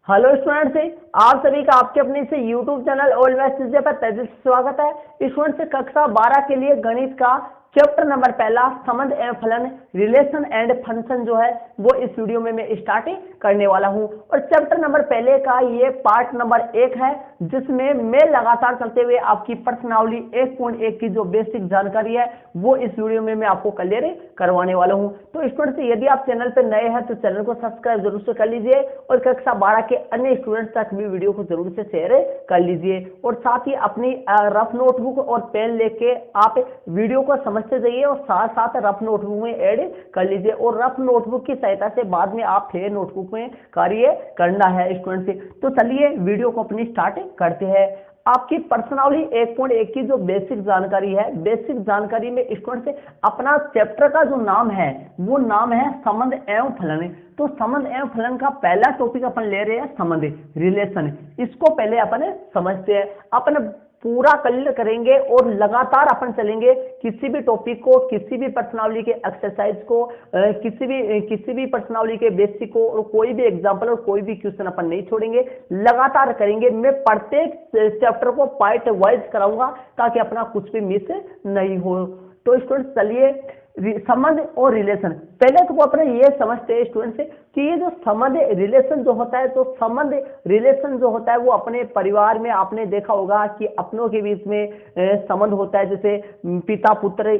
Hello students, आप सभी का आपके अपने से YouTube channel all maths easy पर तहे से स्वागत है। स्टूडेंट्स, कक्षा 12 के लिए गणित का चैप्टर नंबर पहला संबंध एवं फलन रिलेशन एंड फंक्शन जो है वो इस वीडियो में मैं स्टार्ट करने वाला हूं। और चैप्टर नंबर पहले का ये पार्ट नंबर 1 है, जिसमें मैं लगातार चलते हुए आपकी पर्सनावली 1.1 की जो बेसिक जानकारी है वो इस वीडियो में मैं आपको क्लियर करवाने वाला हूं। तो स्टूडेंट्स, यदि आप चैनल पर नए हैं तो चैनल को सब्सक्राइब जरूर से कर लीजिए और कक्षा 12 के अन्य स्टूडेंट्स तक भी वीडियो को जरूर से शेयर कर लीजिए। और साथ ही अपनी रफ नोटबुक और पेन लेके आप वीडियो को समझते जाइए और साथ साथ रफ नोटबुक में ऐड कर लीजिए। और रफ नोटबुक की सहायता से बाद में आप फेयर नोटबुक में कार्य करना है स्टूडेंट से। तो चलिए वीडियो को अपनी स्टार्ट करते हैं। आपकी पर्सनावली 1.1 की जो बेसिक जानकारी है, बेसिक जानकारी में स्टूडेंट से अपना चैप्टर का जो नाम है वो नाम है संबंध एवं फलन। तो संबंध एवं फलन का पहला टॉपिक अपन ले रहे हैं संबंध रिलेशन। इसको पहले अपन समझते हैं, अपन पूरा क्लियर करेंगे और लगातार अपन चलेंगे। किसी भी टॉपिक को, किसी भी पर्सनावली के एक्सरसाइज को, किसी भी पर्सनावली के बेसिक को और कोई भी एग्जांपल और कोई भी क्वेश्चन अपन नहीं छोड़ेंगे, लगातार करेंगे। मैं प्रत्येक चैप्टर को पार्ट वाइज कराऊंगा ताकि अपना कुछ भी मिस नहीं हो। तो स्टूडेंट चलिए संबंध और रिलेशन पहले तो अपने ये समझते हैं स्टूडेंट से कि ये जो संबंध रिलेशन जो होता है, तो संबंध रिलेशन जो होता है वो अपने परिवार में आपने देखा होगा कि अपनों के बीच में संबंध होता है। जैसे पिता पुत्र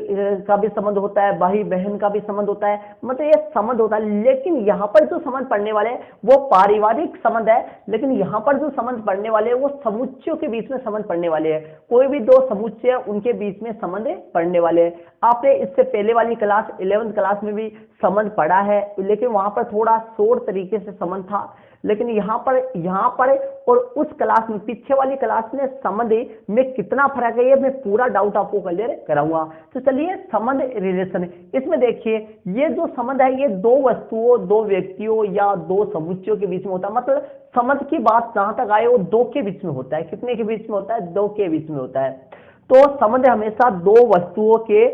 का भी संबंध होता है, भाई बहन का भी संबंध होता है, मतलब ये संबंध होता है। लेकिन यहाँ पर जो संबंध पढ़ने वाले हैं वो पारिवारिक संबंध है, लेकिन यहाँ पर जो संबंध पढ़ने वाले हैं वो समुच्चयों के बीच में संबंध पढ़ने वाले हैं। कोई भी दो समुच्चय उनके बीच में संबंध पढ़ने वाले हैं। आपने इससे पहले वाली क्लास 11th क्लास में भी संबंध पढ़ा है, लेकिन वहां पर थोड़ा शॉर्ट तरीके से संबंध था। लेकिन यहाँ पर और उस क्लास में, पीछे वाली क्लास में संबंध में कितना फर्क है ये मैं पूरा डाउट आपको क्लियर कराऊंगा। तो चलिए संबंध रिलेशन, इसमें देखिए ये जो संबंध है ये दो वस्तुओं, दो व्यक्तियों या दो समुच्चयों के बीच में होता है। मतलब संबंध की बात जहां तक आए वो दो के बीच में होता है। कितने के बीच में होता है? दो के बीच में होता है। तो संबंध हमेशा दो वस्तुओं के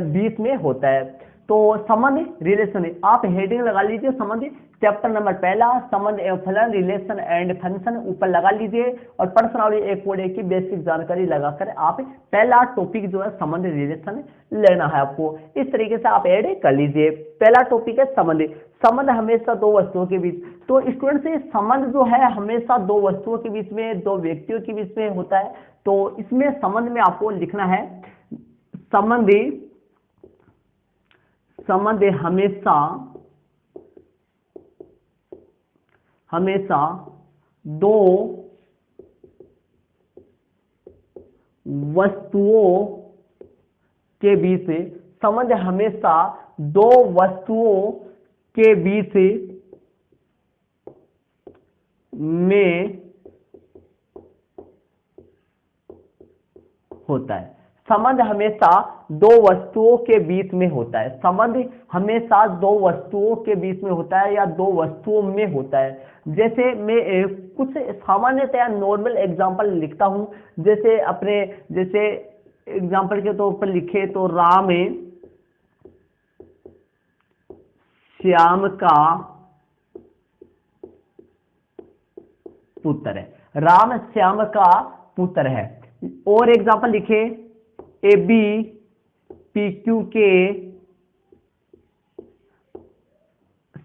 बीच में होता है। तो संबंध रिलेशन आप हेडिंग लगा लीजिए, संबंध चैप्टर नंबर पहला संबंध एवं फलन रिलेशन एंड फंक्शन ऊपर लगा लीजिए और पर्सनावली 1.1 की बेसिक जानकारी लगाकर आप पहला टॉपिक जो है संबंध रिलेशन लेना है आपको। इस तरीके से आप ऐड कर लीजिए। पहला टॉपिक है संबंध। संबंध हमेशा दो वस्तुओं के बीच। तो स्टूडेंट से संबंध जो है हमेशा दो वस्तुओं के बीच में, दो व्यक्तियों के बीच में होता है। तो इसमें संबंध में आपको लिखना है संबंध हमेशा दो वस्तुओं के बीच में, संबंध हमेशा दो वस्तुओं के बीच में होता है। संबंध हमेशा दो वस्तुओं के बीच में होता है। संबंध हमेशा दो वस्तुओं के बीच में होता है या दो वस्तुओं में होता है। जैसे मैं कुछ सामान्यतया नॉर्मल एग्जांपल लिखता हूं। जैसे एग्जांपल के तौर पर लिखे तो राम श्याम का पुत्र है। राम श्याम का पुत्र है। और एग्जांपल लिखे ए बी पी क्यू के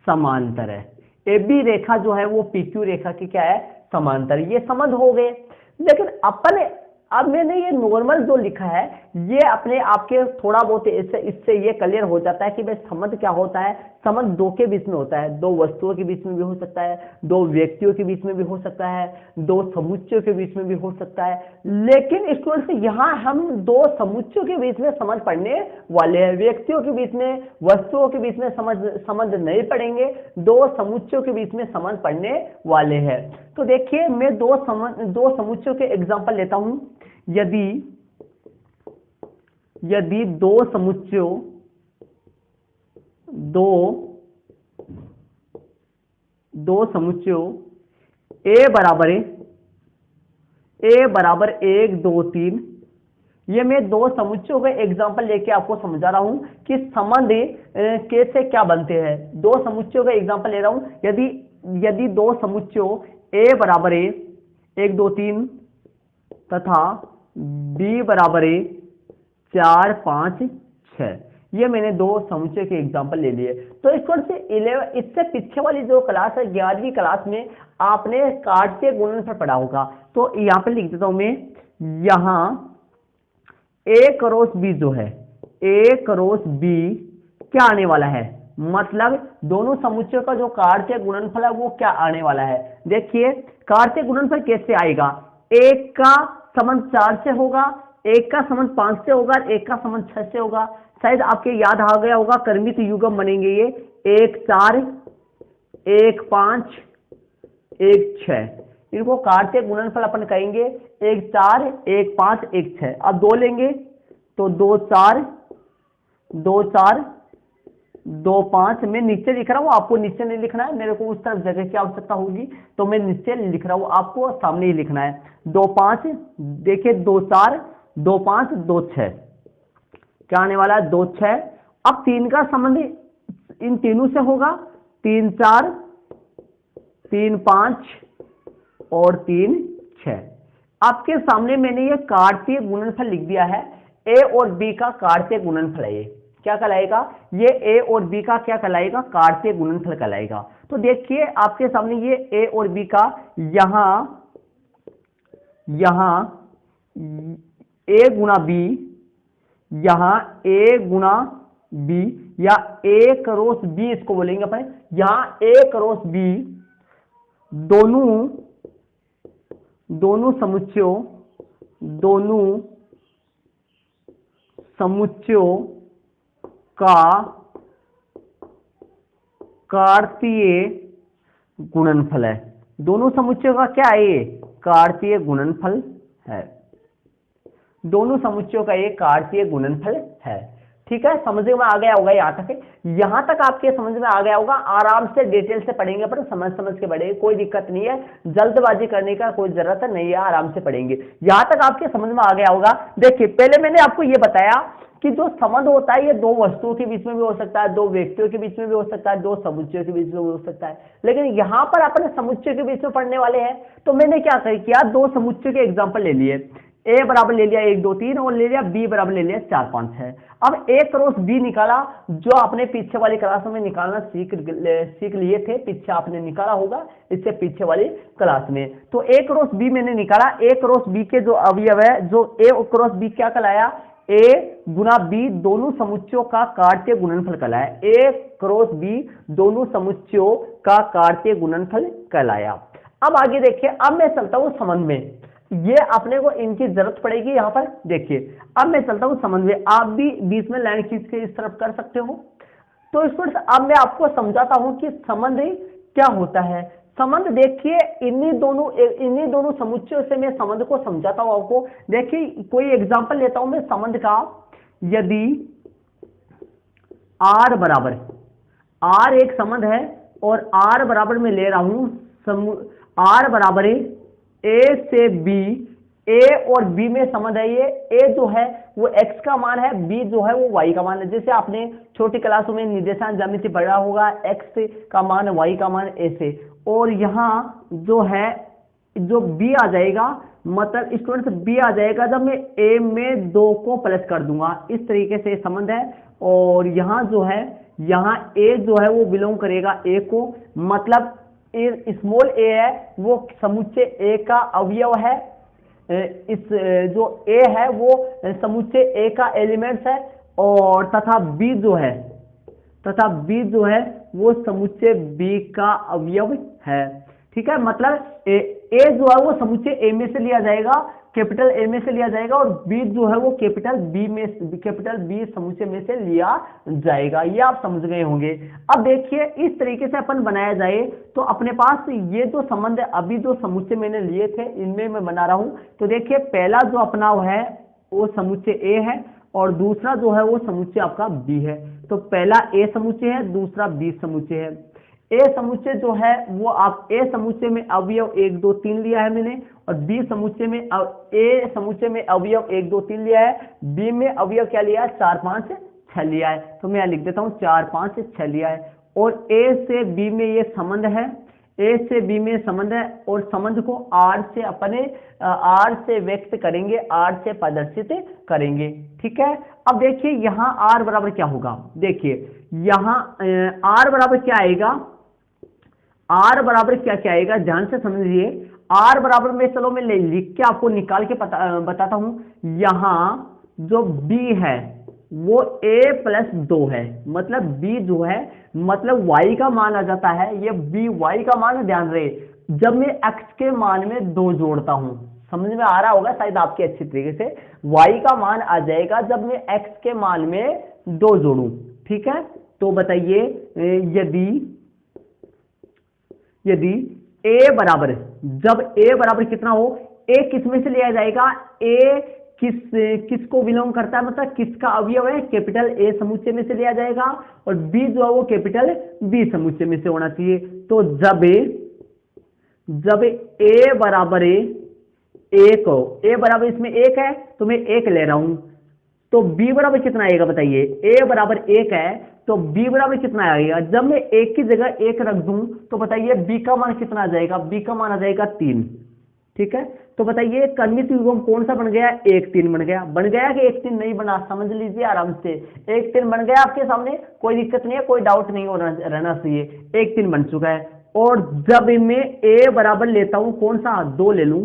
समांतर है। ए बी रेखा जो है वो पी क्यू रेखा की क्या है? समांतर। ये संबंध हो गए। लेकिन अब मैंने ये नॉर्मल जो लिखा है ये अपने आपके थोड़ा बहुत इससे ये क्लियर हो जाता है कि भाई संबंध क्या होता है। संबंध दो के बीच में होता है, दो वस्तुओं के बीच में भी हो सकता है, दो व्यक्तियों के बीच में भी हो सकता है, दो समुच्चयों के बीच में भी हो सकता है। लेकिन स्टूडेंट्स यहाँ हम दो समुच्चयों के बीच में समझ पढ़ने वाले हैं। व्यक्तियों के बीच में, वस्तुओं के बीच में समझ नहीं पढ़ेंगे, दो समुच्चयों के बीच में समझ पढ़ने वाले हैं। तो देखिए मैं दो समुच्चयों के एग्जाम्पल लेता हूं। यदि दो समुच्चयों ए बराबर 1 2 3, ये मैं दो समुच्चयों का एग्जांपल लेके आपको समझा रहा हूं कि संबंध कैसे क्या बनते हैं। दो समुच्चयों का एग्जांपल ले रहा हूं। यदि दो समुच्चयों ए बराबर ए 1 2 3 तथा बी बराबर ए 4 5 6। ये मैंने दो समुच्चय के एग्जाम्पल ले लिए। तो स्टूडेंट्स 11 इससे पीछे वाली जो क्लास है 11वीं क्लास में आपने कार्तीय गुणनफल पढ़ा होगा। तो यहाँ पे लिख देता हूं मैं, यहाँ ए क्रॉस बी जो है, ए क्रॉस बी क्या आने वाला है, मतलब दोनों समुच्चयों का जो कार्तीय गुणनफल है वो क्या आने वाला है। देखिए कार्तीय गुणनफल कैसे आएगा, एक का संबंध 4 से होगा, एक का संबंध 5 से होगा, एक का संबंध 6 से होगा। शायद आपके याद आ गया होगा, क्रमित युग्म बनेंगे ये 1 4 1 5 1 6। इनको कार्तीय गुणनफल अपन कहेंगे 1 4 1 5 1 6। अब दो लेंगे तो 2 4 2 4 2 5। मैं नीचे लिख रहा हूं, आपको नीचे नहीं लिखना है, मेरे को उस तरफ जगह की आवश्यकता होगी तो मैं नीचे लिख रहा हूं, आपको सामने ही लिखना है। 2 5 देखिए 2 4 2 5 2 6 क्या आने वाला है 2 6। अब 3 का संबंध इन तीनों से होगा 3 4 3 5 और 3 6। आपके सामने मैंने ये कार्तीय गुणनफल लिख दिया है, ए और बी का कार्तीय गुणनफल है। ये क्या कहलाएगा, ये ए और बी का क्या कहलाएगा, कार्तीय गुणनफल कहलाएगा। तो देखिए आपके सामने ये ए और बी का यहां ए गुणा बी, यहां ए गुणा बी या ए क्रॉस बी इसको बोलेंगे अपन। यहां ए क्रॉस बी दोनों समुच्चयों का कार्तीय गुणनफल है। दोनों समुच्चयों का क्या है, ये कार्तीय गुणनफल है। दोनों समुच्चयों का एक कार्तीय गुणनफल है। ठीक है, समझ में आ गया होगा यहाँ तक। यहाँ तक आपके समझ में आ गया होगा। आराम से डिटेल से पढ़ेंगे पर समझ के पढ़ेंगे, कोई दिक्कत नहीं है, जल्दबाजी करने का कोई जरूरत नहीं है, आराम से पढ़ेंगे। यहाँ तक आपके समझ में आ गया होगा। देखिए पहले मैंने आपको ये बताया कि जो संबंध होता है ये दो वस्तुओं के बीच में भी हो सकता है, दो व्यक्तियों के बीच में भी हो सकता है, दो समुच्चयों के बीच में भी हो सकता है। लेकिन यहाँ पर अपने समुच्चय के बीच में पढ़ने वाले हैं तो मैंने क्या किया, दो समुच्चय के एग्जाम्पल ले लिए। ए बराबर ले लिया 1 2 3 और ले लिया बी बराबर ले लिया 4 5 6। अब ए क्रॉस बी निकाला, जो आपने पीछे वाली क्लास में निकालना सीख लिए थे, पीछे आपने निकाला होगा इससे पीछे वाली क्लास में। तो ए क्रॉस बी मैंने निकाला। ए क्रॉस बी के जो अवयव है, जो ए क्रॉस बी क्या कहलाया, ए गुना बी दोनों समुच्चयों का कार्तीय गुणनफल कहलाया। ए क्रॉस बी दोनों समुच्चयों का कार्तीय गुणनफल कहलाया। अब आगे देखिए, अब मैं चलता हूं संबंध में, ये अपने को इनकी जरूरत पड़ेगी यहाँ पर। देखिए अब मैं चलता हूं संबंध में, आप भी बीच में लाइन खींच के इस तरफ कर सकते हो। तो स्टूडेंट्स अब मैं आपको समझाता हूं कि संबंध क्या होता है। संबंध देखिए इन्हीं दोनों समुच्चयों से मैं संबंध को समझाता हूं आपको। देखिए कोई एग्जांपल लेता हूं मैं संबंध का। यदि R बराबर, R एक संबंध है और R बराबर में ले रहा हूं R बराबर ए से बी, ए और बी में संबंध है। ये ए जो है वो x का मान है, बी जो है वो y का मान है। जैसे आपने छोटी क्लासों में निर्देशांक ज्यामिति पढ़ा होगा, x का मान y का मान a से, और यहाँ जो है जो b आ जाएगा, मतलब स्टूडेंट्स b आ जाएगा जब मैं a में 2 को प्लस कर दूंगा। इस तरीके से संबंध है। और यहाँ जो है, यहाँ a जो है वो बिलोंग करेगा a को, मतलब स्मॉल a है वो समुच्चय A का अवयव है। इस जो A है वो समुच्चय A का एलिमेंट्स है, और तथा B जो है वो समुच्चय B का अवयव है। ठीक है, मतलब A जो है वो समुच्चय A में से लिया जाएगा, कैपिटल A में से लिया जाएगा, और B जो है वो कैपिटल B समुच्चय में से लिया जाएगा। ये आप समझ गए होंगे। अब देखिए इस तरीके से अपन बनाया जाए तो अपने पास ये जो संबंध है, अभी जो समुच्चय मैंने लिए थे इनमें मैं बना रहा हूं। तो देखिए पहला जो अपना है वो समुच्चय A है और दूसरा जो है वो समुच्चय आपका B है। तो पहला A समुच्चय है, दूसरा B समुच्चय है। ए समुच्चय जो है वो आप ए समुच्चय में अवयव 1 2 3 लिया है मैंने, और बी समुच्चय में ए समुच्चय में अवयव 1 2 3 लिया है, बी में अवयव क्या लिया है 4 5 6 लिया है। तो मैं लिख देता हूं 4 5 6 लिया है। और ए से बी में ये संबंध है, ए से बी में संबंध है और संबंध को आर से अपने आर से व्यक्त करेंगे, आर से प्रदर्शित करेंगे। ठीक है, अब देखिए यहाँ आर बराबर क्या होगा, देखिए यहाँ आर बराबर क्या आएगा, आर बराबर क्या क्या आएगा, ध्यान से समझिए। आर बराबर में चलो मैं लिख के आपको निकाल के बताता हूं। यहाँ जो बी है वो a प्लस 2 है, मतलब b जो है मतलब y का मान आ जाता है, ये b y का मान है। ध्यान रहे जब मैं x के मान में 2 जोड़ता हूं, समझ में आ रहा होगा शायद आपके अच्छी तरीके से, y का मान आ जाएगा जब मैं x के मान में 2 जोड़ूं। ठीक है, तो बताइए यदि यदि a बराबर, जब a बराबर कितना हो, a किस में से लिया जाएगा, a किसको बिलोंग करता है, मतलब किसका अवयव है, कैपिटल ए समुच्चय में से लिया जाएगा, और बी जो है वो कैपिटल बी समुच्चय में से होना चाहिए। तो जब ए बराबर एक हो, ए बराबर इसमें एक है तो मैं एक ले रहा हूं, तो बी बराबर कितना आएगा बताइए, ए बराबर एक है तो बी बराबर कितना आएगा, जब मैं एक की जगह एक रख दूं तो बताइए बी का मान कितना आ जाएगा, बी का मान आ जाएगा 3। ठीक है, तो बताइए कर्मित युग्म कौन सा बन गया, 1 3 बन गया कि 1 3 नहीं बना, समझ लीजिए आराम से, 1 3 बन गया आपके सामने, कोई दिक्कत नहीं है, कोई डाउट नहीं होना रहना चाहिए, 1 3 बन चुका है। और जब मैं a बराबर लेता हूं कौन सा, 2 ले लूं,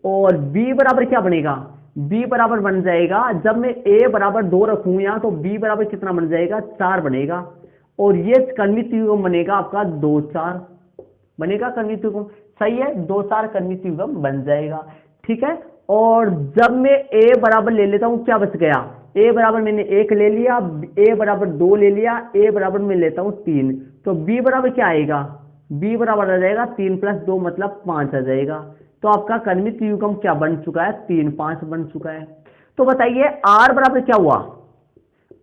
और b बराबर क्या बनेगा, b बराबर बन जाएगा, जब मैं a बराबर 2 रखूं यहां तो b बराबर कितना बन जाएगा, 4 बनेगा, और ये कर्मित युग्म बनेगा आपका 2 4 बनेगा कर्मित युग्म, सही है, 2 4 कर्मित युग्म बन जाएगा। ठीक है, और जब मैं a बराबर ले लेता हूं क्या बच गया, a बराबर मैंने 1 ले लिया, a बराबर 2 ले लिया, a बराबर मैं लेता हूं 3, तो b बराबर क्या आएगा, b बराबर आ जाएगा 3 + 2 मतलब 5 आ जाएगा। तो आपका कर्मित युग्म क्या बन चुका है, 3 5 बन चुका है। तो बताइए r बराबर क्या हुआ,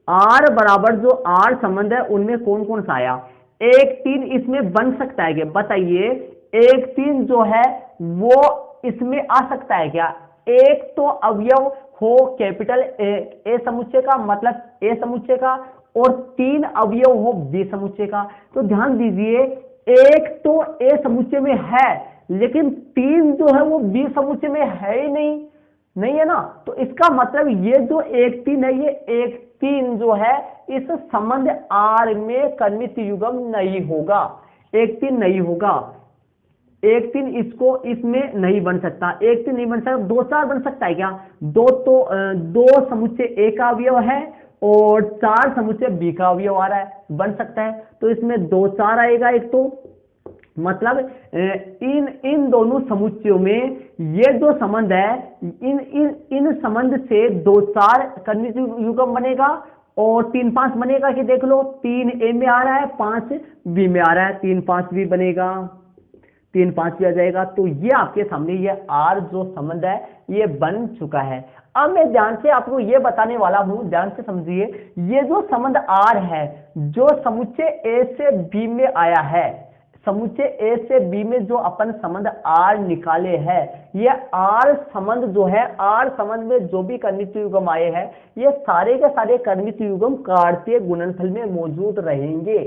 r बराबर जो r संबंध है उनमें कौन कौन सा आया, 1 3 इसमें बन सकता है क्या, बताइए 1 3 जो है वो इसमें आ सकता है क्या, एक तो अवयव हो कैपिटल ए समुच्चय का, मतलब ए समुच्चय का, और 3 अवयव हो बी समुच्चय का। तो ध्यान दीजिए एक तो ए समुच्चय में है लेकिन 3 जो है वो बी समुच्चय में है ही नहीं है ना, तो इसका मतलब ये जो 1 3 है, ये 1 3 जो है इस संबंध आर में कर्मित युग्म नहीं होगा, 1 3 नहीं होगा, 1 3 इसको इसमें नहीं बन सकता, 1 3 नहीं बन सकता, 2 4 बन सकता है क्या, 2 तो 2 समुच्चय ए का अवयव है और 4 समुच्चय बी का अवयव आ रहा है, बन सकता है, तो इसमें 2 4 आएगा एक, तो मतलब इन दोनों समुच्चयों में ये जो संबंध है इन संबंध से 2 4 कर्मित युग्म बनेगा और 3 5 बनेगा कि देख लो 3 ए में आ रहा है 5 बी में आ रहा है, 3 5 भी बनेगा, 3 5 भी आ जाएगा। तो ये आपके सामने ये आर जो संबंध है ये बन चुका है। अब मैं ध्यान से आपको ये बताने वाला हूं, ध्यान से समझिए, ये जो संबंध आर है जो समुच्चय ए से बी में आया है, समुच्चय ए से बी में जो अपन संबंध आर निकाले हैं, ये आर संबंध जो है, आर संबंध में जो भी कर्मित युग्म आए हैं ये सारे के सारे कर्मित युग्म कार्तीय गुणनफल में मौजूद रहेंगे,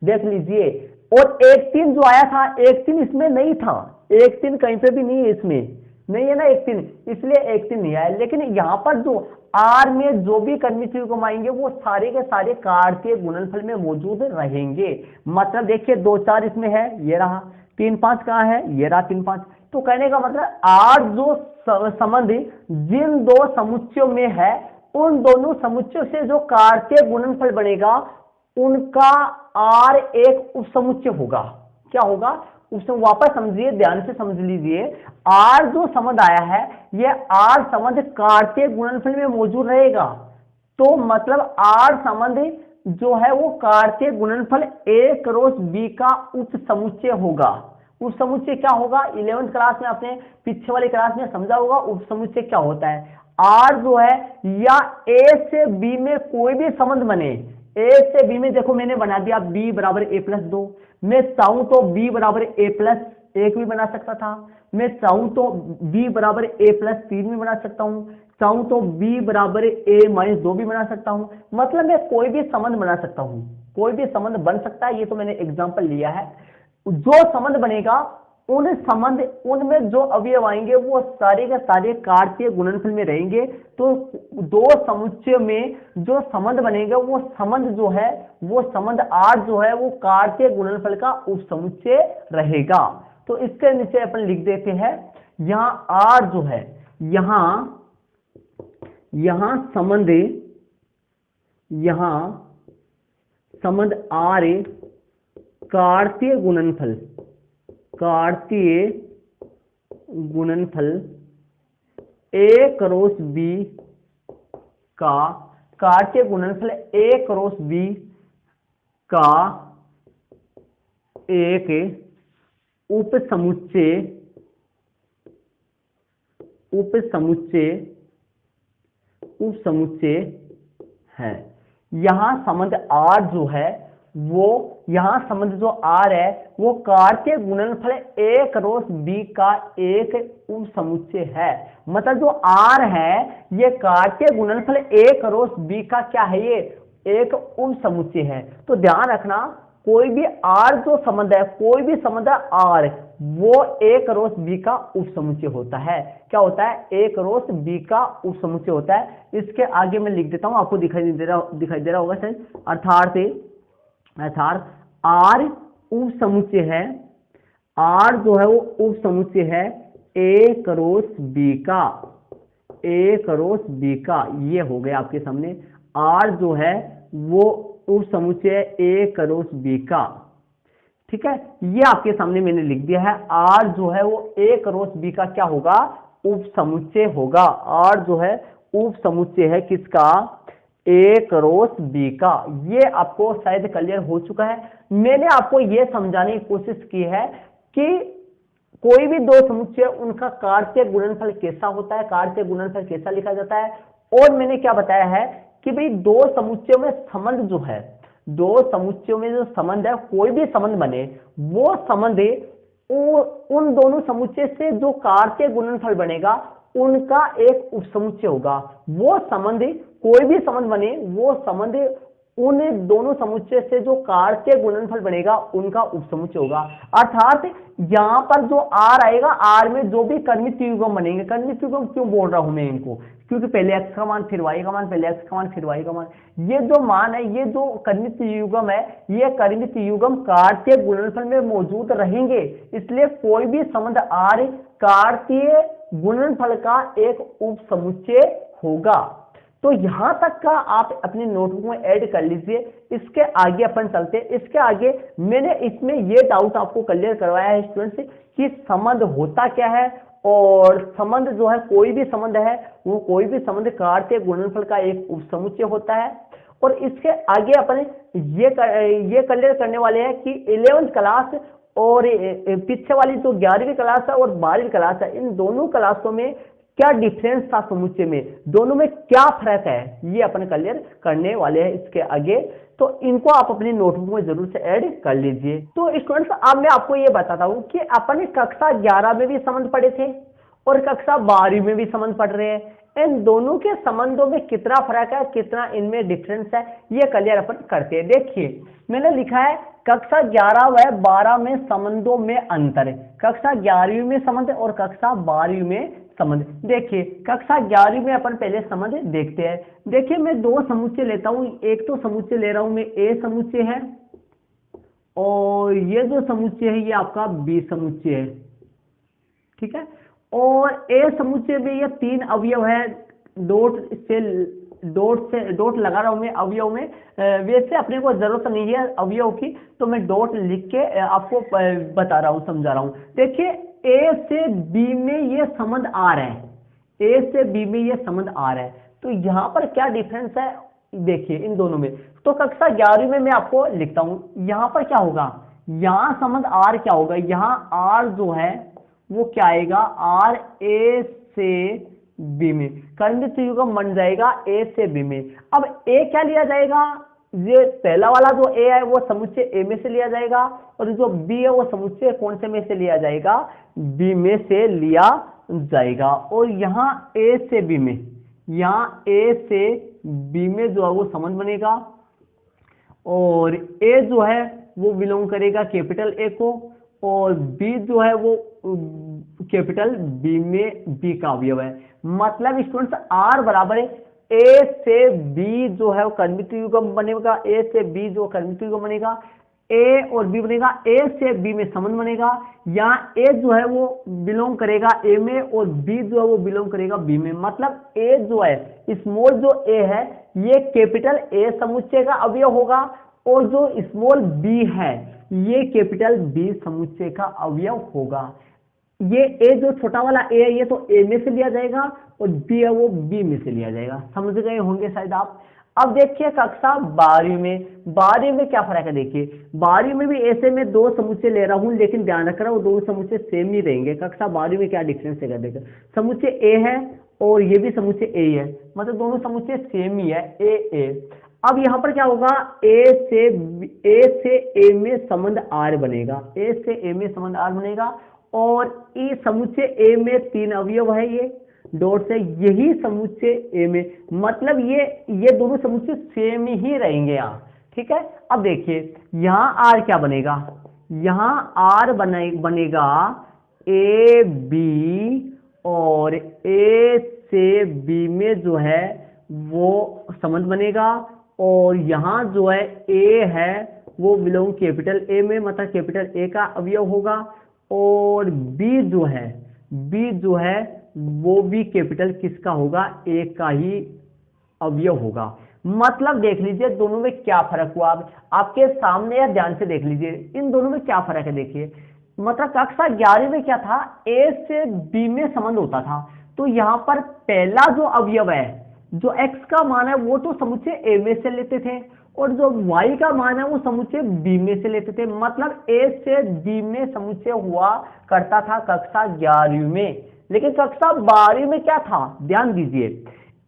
देख लीजिए। और 1 3 जो आया था 1 3 इसमें नहीं था, 1 3 कहीं पे भी नहीं है, इसमें नहीं है ना 1 3, इसलिए 1 3 नहीं आया, लेकिन यहाँ पर जो आर में जो भी कर्मित युग्म आएंगे वो सारे के सारे कार्तीय गुणनफल में मौजूद रहेंगे। मतलब देखिए 2 4 इसमें है, ये रहा, 3 5 कहाँ है, ये रहा 3 5। तो कहने का मतलब आर जो संबंध जिन 2 समुच्चयों में है उन दोनों समुच्चयों से जो कार्तीय गुणनफल बनेगा उनका आर एक उपसमुच्चय होगा। क्या होगा, उसमें वापस समझिए, ध्यान से समझ लीजिए, आर जो संबंध आया है यह आर संबंध कार्तीय गुणनफल में मौजूद रहेगा, तो मतलब आर संबंध जो है वो कार्तीय गुणनफल ए क्रॉस बी का उप समुच्चय होगा। उप समुच्चय क्या होगा, 11th क्लास में आपने पीछे वाली क्लास में समझा होगा उप समुच्चय क्या होता है। आर जो है या ए से बी में कोई भी संबंध बने, ए से बी में देखो मैंने बना दिया b बराबर a प्लस 2, मैं चाहूं तो b बराबर a प्लस 1 भी बना सकता था, मैं चाहूं तो b बराबर a प्लस 3 भी बना सकता हूं, चाहूं तो b बराबर a माइनस 2 भी बना सकता हूं, मतलब मैं कोई भी संबंध बना सकता हूं, कोई भी संबंध बन सकता है, ये तो मैंने एग्जांपल लिया है। जो संबंध बनेगा उन संबंध उनमें जो अवयव आएंगे वो सारे के सारे कार्तीय गुणनफल में रहेंगे। तो दो समुच्चय में जो संबंध बनेगा वो संबंध जो है वो संबंध R जो है वो कार्तीय गुणनफल का उपसमुच्चय रहेगा। तो इसके नीचे अपन लिख देते हैं, यहाँ R जो है यहाँ संबंध R कार्तीय गुणनफल A क्रॉस B का कार्तीय गुणनफल A क्रॉस B का एक उपसमुच्चय है। यहां संबंध R जो है वो यहां संबंध जो R है वो कार्तीय गुणनफल A क्रॉस B का एक उपसमुच्चय है। मतलब जो R है ये कार्तीय गुणनफल A क्रॉस B का क्या है, ये एक उपसमुच्चय है। तो ध्यान रखना, कोई भी R जो संबंध है, कोई भी संबंध है R वो A क्रॉस B का उपसमुच्चय होता है। क्या होता है? A क्रॉस B का उपसमुच्चय होता है। इसके आगे मैं लिख देता हूं, आपको दिखाई दे रहा होगा शायद। अर्थात R उपसमुच्चय है, R जो है वो उपसमुच्चय है A क्रॉस B का। ये हो गया आपके सामने, R जो है वो उपसमुच्चय A क्रॉस B का। ठीक है, ये आपके सामने मैंने लिख दिया है। R जो है वो A क्रॉस B का क्या होगा? उपसमुच्चय होगा। R जो है उपसमुच्चय है किसका? A क्रॉस B का। ये आपको शायद क्लियर हो चुका है। मैंने आपको ये समझाने की कोशिश की है कि कोई भी दो समुच्चय उनका कार्तीय गुणनफल कैसा होता है, कार्तीय गुणनफल कैसा लिखा जाता है। और मैंने क्या बताया है कि भाई दो समुच्चयों में संबंध जो है, दो समुच्चयों में जो संबंध है, कोई भी संबंध बने वो संबंध उन दोनों समुच्चय से जो कार्तीय गुणनफल बनेगा उनका एक उपसमुच्चय होगा। वो संबंध, कोई भी संबंध बने वो संबंध उन दोनों समुच्चय से जो कार्तीय गुणनफल बनेगा उनका उपसमुच्चय होगा। अर्थात यहां पर जो R आएगा, R में जो भी कर्मित युग्म बनेंगे, कर्मित युग्म क्यों बोल रहा हूं मैं इनको, क्योंकि पहले x का मान फिर y का मान, पहले x का मान फिर y का मान, ये जो मान है, ये जो कर्मित युग्म है, ये कर्मित युग्म कार्तीय गुणनफल में मौजूद रहेंगे। इसलिए कोई भी संबंध R कार्तीय गुणनफल का एक उपसमुच्चय होगा। तो यहां तक का आप अपनी नोटबुक में ऐड कर लीजिए। इसके आगे अपन चलते हैं। इसके आगे मैंने इसमें ये डाउट आपको क्लियर करवाया है स्टूडेंट्स कि संबंध होता क्या है, और संबंध जो है, कोई भी संबंध है वो कोई भी संबंध कार्तीय गुणनफल का एक उपसमुच्चय होता है। और इसके आगे अपन ये क्लियर करने वाले हैं कि 11th क्लास और पीछे वाली जो 11वीं क्लास है और 12वीं क्लास है, इन दोनों क्लासों में क्या डिफरेंस था समुच्चय में, दोनों में क्या फर्क है, ये अपन क्लियर करने वाले हैं इसके आगे। तो इनको आप अपनी नोटबुक में जरूर से ऐड कर लीजिए। तो स्टूडेंट्स, अब मैं आपको ये बताता हूं कि अपन कक्षा 11 में भी संबंध पढ़े थे और कक्षा 12 में भी संबंध पढ़ रहे हैं। इन दोनों के संबंधों में कितना फर्क है, कितना इनमें डिफरेंस है, ये क्लियर अपन करते हैं। देखिए, मैंने लिखा है कक्षा 11 व 12 में संबंधों में अंतर। कक्षा 11वीं में संबंध और कक्षा 12वीं में संबंध। देखिए, कक्षा 11वीं में अपन पहले संबंध देखते हैं। देखिए, मैं दो समुच्चय लेता हूं। एक तो समुच्चय ले रहा हूं मैं, ए समुच्चय है, और ये जो समुच्चय है ये आपका बी समुच्चय है। ठीक है, और ए समुच्चय में ये 3 अवयव है। डॉट लगा रहा हूं मैं अवयव में। वैसे अपने को जरूरत नहीं है अवयव की, तो मैं डॉट लिख के आपको बता रहा हूं, समझा रहा हूं। देखिए, ए से बी में ये संबंध आ रहा है, ए से बी में ये संबंध आ रहा है। तो यहां पर क्या डिफरेंस है, देखिए इन दोनों में। तो कक्षा 11वीं में मैं आपको लिखता हूं, यहां पर क्या होगा, यहां संबंध आर क्या होगा, यहां आर जो है वो क्या आएगा, आर ए से बी में कर्मित युग्म बन जाएगा ए से बी में। अब ए क्या लिया जाएगा, ये पहला वाला जो ए है वो समुच्चय ए में से लिया जाएगा, और जो बी है वो समुच्चय कौन से में से लिया जाएगा, बी में से लिया जाएगा। और यहाँ ए से बी में, यहाँ ए से बी में जो है वो संबंध बनेगा, और ए जो है वो बिलोंग करेगा कैपिटल ए को, और बी जो है वो कैपिटल बी में बी का अवयव है। मतलब स्टूडेंट्स आर बराबर है ए से बी जो है वो कर्मित युग्म बनेगा, ए से बी जो कर्मित युग्म बनेगा, ए और बी बनेगा, ए से बी में संबंध बनेगा, या ए जो है वो बिलोंग करेगा ए में और बी जो है वो बिलोंग करेगा बी में। मतलब ए जो है स्मॉल जो ए है ये कैपिटल ए समुच्चय का अवयव होगा, और जो स्मॉल बी है ये कैपिटल बी समुच्चय का अवयव होगा। ये ए जो छोटा वाला ए है ये तो ए में से लिया जाएगा, और बी है वो बी में से लिया जाएगा। समझ गए होंगे शायद आप। अब देखिए कक्षा 12वीं में क्या फर्क है। देखिए 12वीं में भी ऐसे में दो समुच्चय ले रहा हूं, लेकिन ध्यान रखना वो दोनों समुच्चय सेम ही रहेंगे। कक्षा 12वीं में क्या डिफरेंस है देखिए, समुच्चय ए है और ये भी समुच्चय ए है, मतलब दोनों समुच्चय सेम ही है, ए। अब यहाँ पर क्या होगा, ए से ए में संबंध आर बनेगा, ए से ए में संबंध आर बनेगा, और इस समुच्चय ए में 3 अवयव है, ये डॉट से यही समुच्चय ए में, मतलब ये दोनों समुच्चय सेम ही रहेंगे यहाँ। ठीक है। अब देखिए यहाँ आर क्या बनेगा, यहाँ आर बनेगा ए बी, और ए से बी में जो है वो संबंध बनेगा, और यहाँ जो है ए है वो बिलोंग कैपिटल ए में, मतलब कैपिटल ए का अवयव होगा, और बी जो है वो भी कैपिटल किसका होगा, ए का ही अवयव होगा। मतलब देख लीजिए दोनों में क्या फर्क हुआ, आपके सामने या ध्यान से देख लीजिए इन दोनों में क्या फर्क है। देखिए मतलब कक्षा 11वीं में क्या था, ए से बी में संबंध होता था, तो यहाँ पर पहला जो अवयव है जो x का मान है वो तो समुच्चय ए में से लेते थे, और जो y का मान है वो समुच्चय b में से लेते थे। मतलब a से b में समुच्चय हुआ करता था कक्षा 11वीं में, लेकिन कक्षा 12वीं में क्या था, ध्यान दीजिए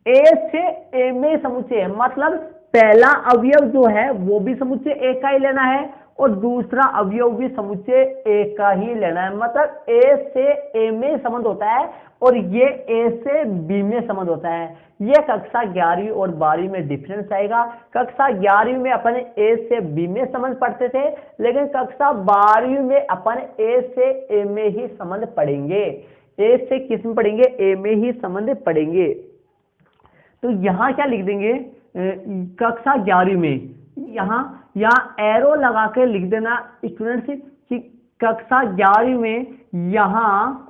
a से a में समुच्चय है, मतलब पहला अवयव जो है वो भी समुच्चय ए का ही लेना है, और दूसरा अवयव भी समुच्चय ए का ही लेना है। मतलब ए से ए में संबंध होता है, और ये ए से बी में संबंध होता है। ये कक्षा 11वीं और 12वीं में डिफरेंस आएगा। कक्षा 11वीं में अपन ए से बी में संबंध पढ़ते थे, लेकिन कक्षा 12वीं में अपन ए से ए में ही संबंध पढ़ेंगे। ए से किस में पढ़ेंगे, ए में ही संबंध पढ़ेंगे। तो यहाँ क्या लिख देंगे, कक्षा 11वीं में यहाँ एरो लगा के लिख देना स्टूडेंट्स कि कक्षा 11वीं में, यहाँ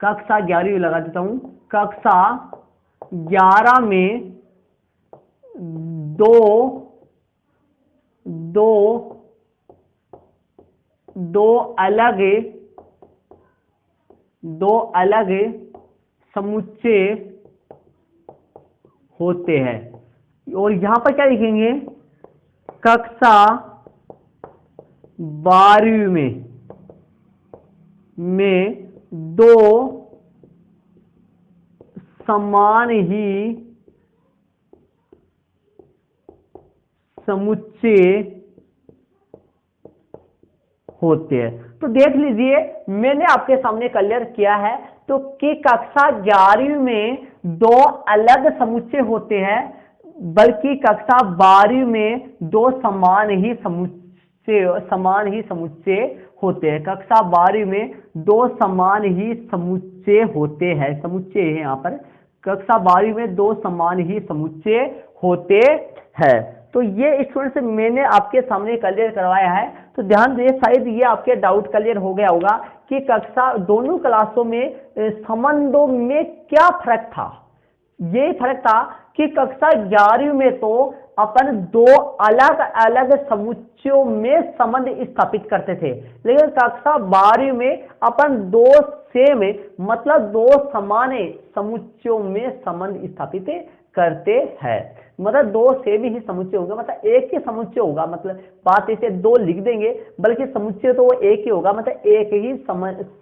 कक्षा 11वीं लगा देता हूं, कक्षा 11 में दो अलग समुच्चय होते हैं। और यहां पर क्या लिखेंगे, कक्षा 12वीं में दो समान ही समुच्चय होते हैं। तो देख लीजिए मैंने आपके सामने क्लियर किया है तो कि कक्षा 11वीं में दो अलग समुच्चय होते हैं, बल्कि कक्षा 12वीं में दो समान ही समुच्चय होते हैं। कक्षा 12वीं में दो समान ही समुच्चय होते हैं, समुच्चय है यहाँ पर, कक्षा 12वीं में दो समान ही समुच्चय होते हैं। तो ये स्टूडेंट्स मैंने आपके सामने क्लियर करवाया है। तो ध्यान दीजिए, शायद ये आपके डाउट क्लियर हो गया होगा कि कक्षा दोनों क्लासों में संबंधों में क्या फर्क था। ये फर्क था कि कक्षा 11वीं में तो अपन दो अलग अलग समुच्चयों में संबंध स्थापित करते थे, लेकिन कक्षा 12वीं में अपन दो सेम मतलब दो समान समुच्चयों में संबंध स्थापित करते हैं। मतलब दो सेम ही समुच्चय होगा, मतलब एक ही समुच्चय होगा, मतलब बात इसे दो लिख देंगे, बल्कि समुच्चय तो वो एक ही होगा, मतलब एक ही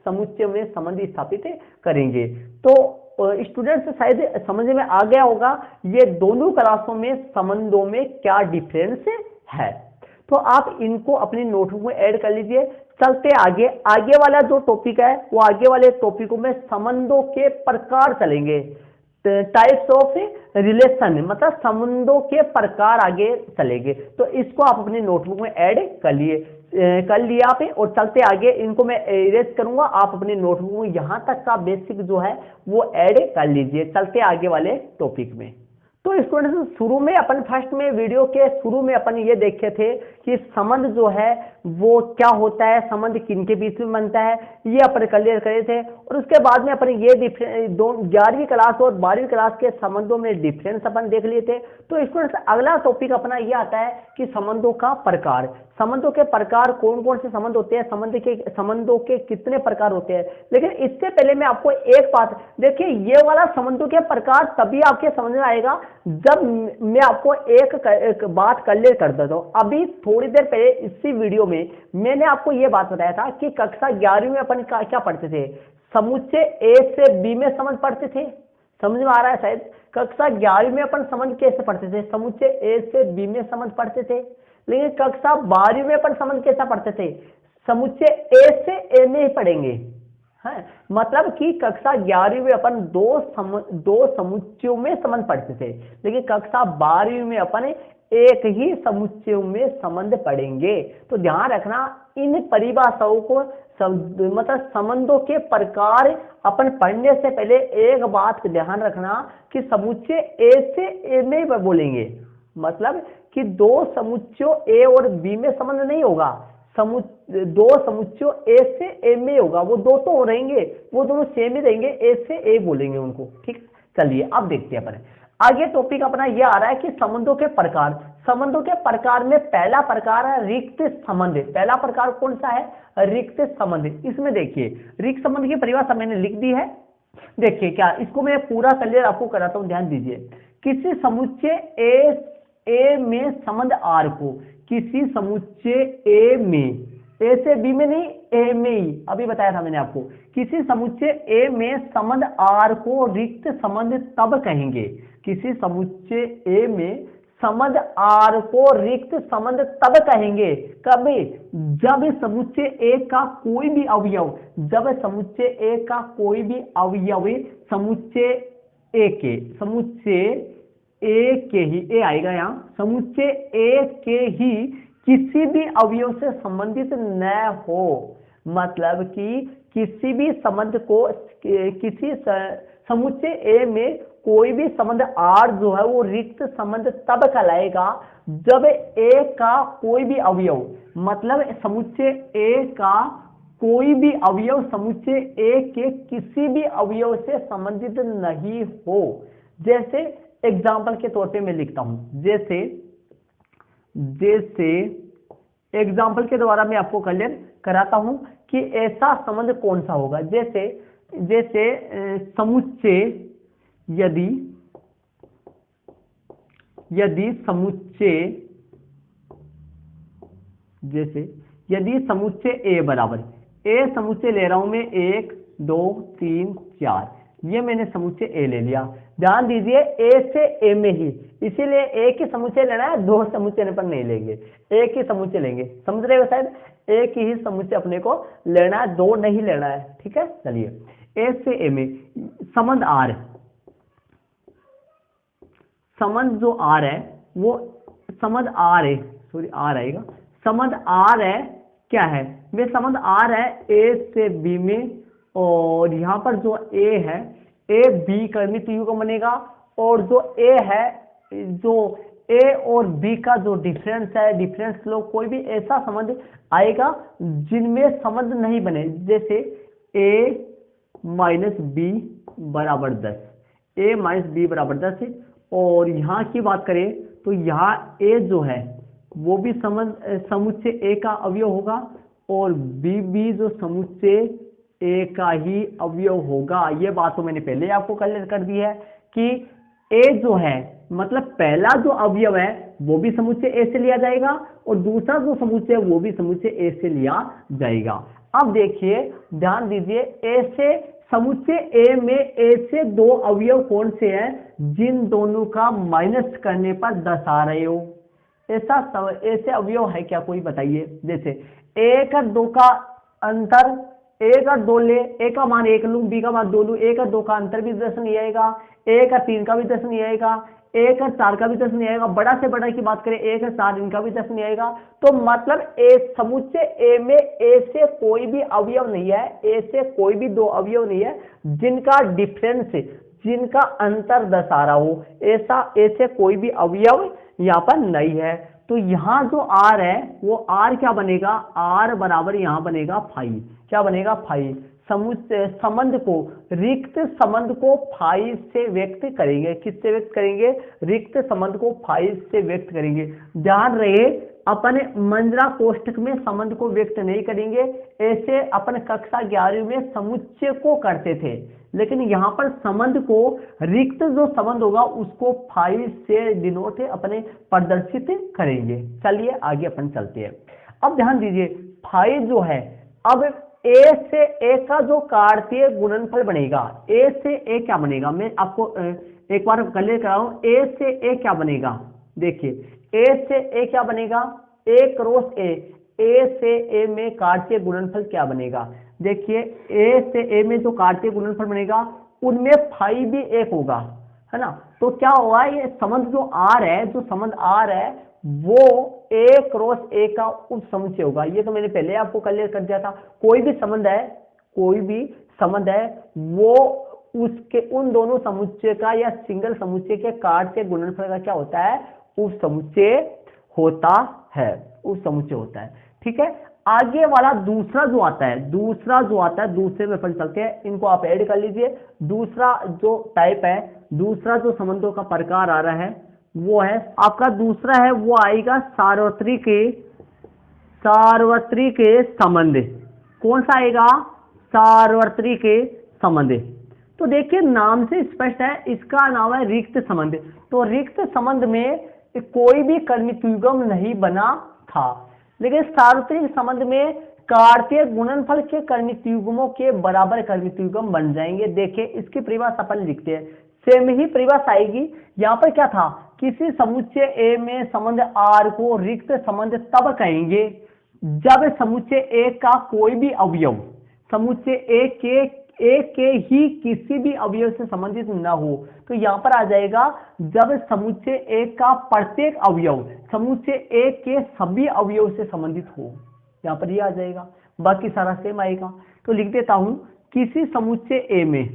समुच्चय में संबंध स्थापित करेंगे। तो स्टूडेंट्स शायद समझ में आ गया होगा ये दोनों क्लासों में संबंधों में क्या डिफरेंस है। तो आप इनको अपनी नोटबुक में ऐड कर लीजिए। चलते आगे वाला जो टॉपिक है वो आगे वाले टॉपिकों में संबंधों के प्रकार चलेंगे। टाइप्स ऑफ रिलेशन, मतलब संबंधों के प्रकार आगे चलेंगे। तो इसको आप अपनी नोटबुक में ऐड कर लिए, कर लिया आप, और चलते आगे इनको मैं इरेज करूंगा, आप अपनी नोटबुक में यहाँ तक का बेसिक जो है वो ऐड कर लीजिए, चलते आगे वाले टॉपिक में। तो स्टूडेंट्स, शुरू में अपन फर्स्ट में वीडियो के शुरू में अपन ये देखे थे कि संबंध जो है वो क्या होता है, संबंध किनके बीच में बनता है, ये अपन क्लियर करे थे। और उसके बाद में अपन ये 11वीं क्लास और 12वीं क्लास के संबंधों में डिफरेंस अपन देख लिए थे। तो स्टूडेंट्स, अगला टॉपिक अपना ये आता है कि संबंधों का प्रकार। संबंधों के प्रकार, कौन कौन से संबंध होते हैं, संबंधों के कितने प्रकार होते हैं। लेकिन इससे पहले मैं आपको एक बात, देखिए ये वाला संबंधों के प्रकार तभी आपके समझ में आएगा जब मैं आपको एक बात क्लियर कर देता हूं। अभी थोड़ी देर पहले इसी वीडियो में मैंने आपको यह बात बताया था कि कक्षा 11वीं में अपन क्या पढ़ते थे, समुच्चय ए से बी में संबंध पढ़ते थे। समझ में आ रहा है शायद? कक्षा 11वीं में अपन संबंध कैसे पढ़ते थे, समुच्चय ए से बी में संबंध पढ़ते थे। लेकिन कक्षा 12वीं में अपन संबंध कैसा पढ़ते थे, समुच्चय ए से ए में ही पढ़ेंगे। है मतलब कि कक्षा 11वीं में अपन दो समुच्चयों में संबंध पढ़ते थे, लेकिन कक्षा 12वीं में अपन एक ही समुच्चयों में संबंध पढ़ेंगे। तो ध्यान रखना, इन परिभाषाओं को मतलब संबंधों के प्रकार अपन पढ़ने से पहले एक बात ध्यान रखना कि समुच्चय ए से ए में बोलेंगे, मतलब कि दो समुच्चयों ए और बी में संबंध नहीं होगा, दो समुच्चयों ए से ए में होगा। वो दो तो रहेंगे, वो दोनों सेम ही रहेंगे, ए से ए बोलेंगे उनको। ठीक, चलिए अब देखते हैं अपन आगे। टॉपिक अपना ये आ रहा है कि संबंधों के प्रकार। संबंधों के प्रकार में पहला प्रकार है रिक्त संबंध। पहला प्रकार कौन सा है, रिक्त संबंध। इसमें देखिए रिक्त संबंध की परिभाषा मैंने लिख दी है। देखिए क्या, इसको मैं पूरा क्लियर आपको कराता हूं, ध्यान दीजिए। किसी समुच्चय ए में संबंध आर को, किसी समुच्चय ए में, ए से बी में नहीं, ए में ही, अभी बताया था मैंने आपको, किसी समुच्चय ए में संबंध आर को रिक्त संबंध तब कहेंगे। किसी समुच्चय ए में संबंध आर को रिक्त संबंध तब कहेंगे कभी, जब समुच्चय ए का कोई भी अवयव, जब समुच्चय ए का कोई भी अवयव समुच्चय ए के ही, ए आएगा यहाँ, समुच्चय ए के ही किसी भी अवयव से संबंधित न हो। मतलब कि किसी भी संबंध को, किसी समुच्चय ए में कोई भी संबंध आर जो है वो रिक्त संबंध तब कहलाएगा जब ए का कोई भी अवयव, मतलब समुच्चय ए का कोई भी अवयव समुच्चय ए के किसी भी अवयव से संबंधित नहीं हो। जैसे एग्जाम्पल के तौर पे मैं लिखता हूं, जैसे एग्जाम्पल के द्वारा मैं आपको क्लियर कराता हूं कि ऐसा संबंध कौन सा होगा। जैसे समुच्चय, यदि समुच्चय ए बराबर, ए समुच्चय ले रहा हूं मैं 1 2 3 4, ये मैंने समुच्चय ए ले लिया। ध्यान दीजिए ए से ए में ही, इसीलिए एक ही समुच्चय लेना है, दो समुच्चय पर नहीं लेंगे, एक ही समुच्चय लेंगे। समझ रहे हो शायद? एक ही समुच्चय अपने को लेना है, दो नहीं लेना है। ठीक है, चलिए ए से ए में संबंध आर, संबंध जो आर है वो संबंध आर है, सॉरी आर आएगा, संबंध आर है, क्या है वे संबंध आर है ए से बी में, और यहां पर जो ए है, ए बी कर्मित यू का बनेगा, और जो ए है, जो ए और बी का जो डिफरेंस है, डिफरेंस लो, कोई भी ऐसा संबंध आएगा जिनमें संबंध नहीं बने। जैसे ए माइनस बी बराबर 10, ए माइनस बी बराबर 10, और यहाँ की बात करें तो यहाँ ए जो है वो भी समुच्चय ए का अवयव होगा, और बी जो समुच्चय ए का ही अवयव होगा। ये बात तो मैंने पहले आपको क्लियर कर दी है कि ए जो है, मतलब पहला जो अवयव है वो भी समुच्चय ए से लिया जाएगा, और दूसरा जो समुच्चय है वो भी समुच्चय ए से लिया जाएगा। अब देखिए ध्यान दीजिए, ए से समुच्चय ए में ए से दो अवयव कौन से हैं जिन दोनों का माइनस करने पर 10 आ रहे हो। ऐसे अवयव है क्या, कोई बताइए। जैसे 1 और 2 का अंतर ए का 2 ले, ए का मान 1 लूं, बी का मान 2 लूं, ए का 2 का अंतर भी 10 नहीं आएगा, ए का 3 का भी 10 नहीं आएगा, ए का 4 का भी 10 नहीं आएगा, बड़ा से बड़ा की बात करें ए का 4 इनका भी 10 नहीं आएगा। तो मतलब ए समुच्चय ए में ए से कोई भी अवयव नहीं है, ए से कोई भी 2 अवयव नहीं है जिनका डिफरेंस, जिनका अंतर 10 आ रहा हो, ऐसा ए से कोई भी अवयव यहाँ पर नहीं है। तो यहाँ जो आर है वो आर क्या बनेगा, आर बराबर यहाँ बनेगा फाई, क्या बनेगा फाई। समुच्चय संबंध को, रिक्त संबंध को फाई से व्यक्त करेंगे, किससे व्यक्त करेंगे, रिक्त संबंध को फाई से व्यक्त करेंगे। ध्यान रहे अपने मंजरा कोष्ठक में संबंध को व्यक्त नहीं करेंगे, ऐसे अपन कक्षा 11वीं में समुच्चय को करते थे, लेकिन यहाँ पर संबंध को, रिक्त जो संबंध होगा उसको फाई से डिनोट अपने प्रदर्शित करेंगे। चलिए आगे अपन चलते हैं। अब ध्यान दीजिए फाई जो है, अब ए से ए का जो कार्तीय गुणनफल बनेगा, ए से ए क्या बनेगा, मैं आपको एक बार क्लियर कराऊं, ए से ए क्या बनेगा। देखिए ए से ए क्या बनेगा, ए क्रॉस ए, ए से ए में कार्तीय गुणनफल क्या बनेगा। देखिए ए से ए में जो कार्तीय गुणनफल बनेगा उनमें फाई भी 1 होगा, है ना। तो क्या होगा, ये संबंध जो आर है, जो संबंध आर है वो ए क्रॉस ए का उप समुच्चय होगा। ये तो मैंने पहले आपको क्लियर कर दिया था। कोई भी संबंध है, कोई भी संबंध है वो उसके उन दोनों समुच्चय का या सिंगल समुच्चय के कार्तीय गुणनफल का क्या होता है, उप समुच्चय होता है, उप समुच्चय होता है। ठीक है, आगे वाला दूसरा जो आता है, दूसरे में अपन चलते हैं, इनको आप ऐड कर लीजिए। दूसरा जो टाइप है, दूसरा जो संबंधों का प्रकार आ रहा है वो है आपका, दूसरा है वो आएगा सार्वत्रिक संबंध। कौन सा आएगा, सार्वत्रिक संबंध। तो देखिए नाम से स्पष्ट है, इसका नाम है रिक्त संबंध। तो रिक्त संबंध में कोई भी कर्मित्युगम नहीं बना था, लेकिन सार्वत्रिक संबंध में कार्तीय गुणनफल के कर्मित्युग्मों के बराबर कर्मित्युग्म बन जाएंगे। देखिए इसकी परिभाषा अपन लिखते हैं, सेम ही परिभाषा आएगी। यहाँ पर क्या था, किसी समुच्चय ए में संबंध आर को रिक्त संबंध तब कहेंगे जब समुच्चय ए का कोई भी अवयव समुच्चय ए के ही किसी भी अवयव से संबंधित न हो। तो यहाँ पर आ जाएगा जब समुच्चय ए का प्रत्येक अवयव समुच्चय ए के सभी अवयव से संबंधित हो, यहाँ पर ये आ जाएगा, बाकी सारा सेम आएगा। तो लिख देता हूं, किसी समुच्चय ए में,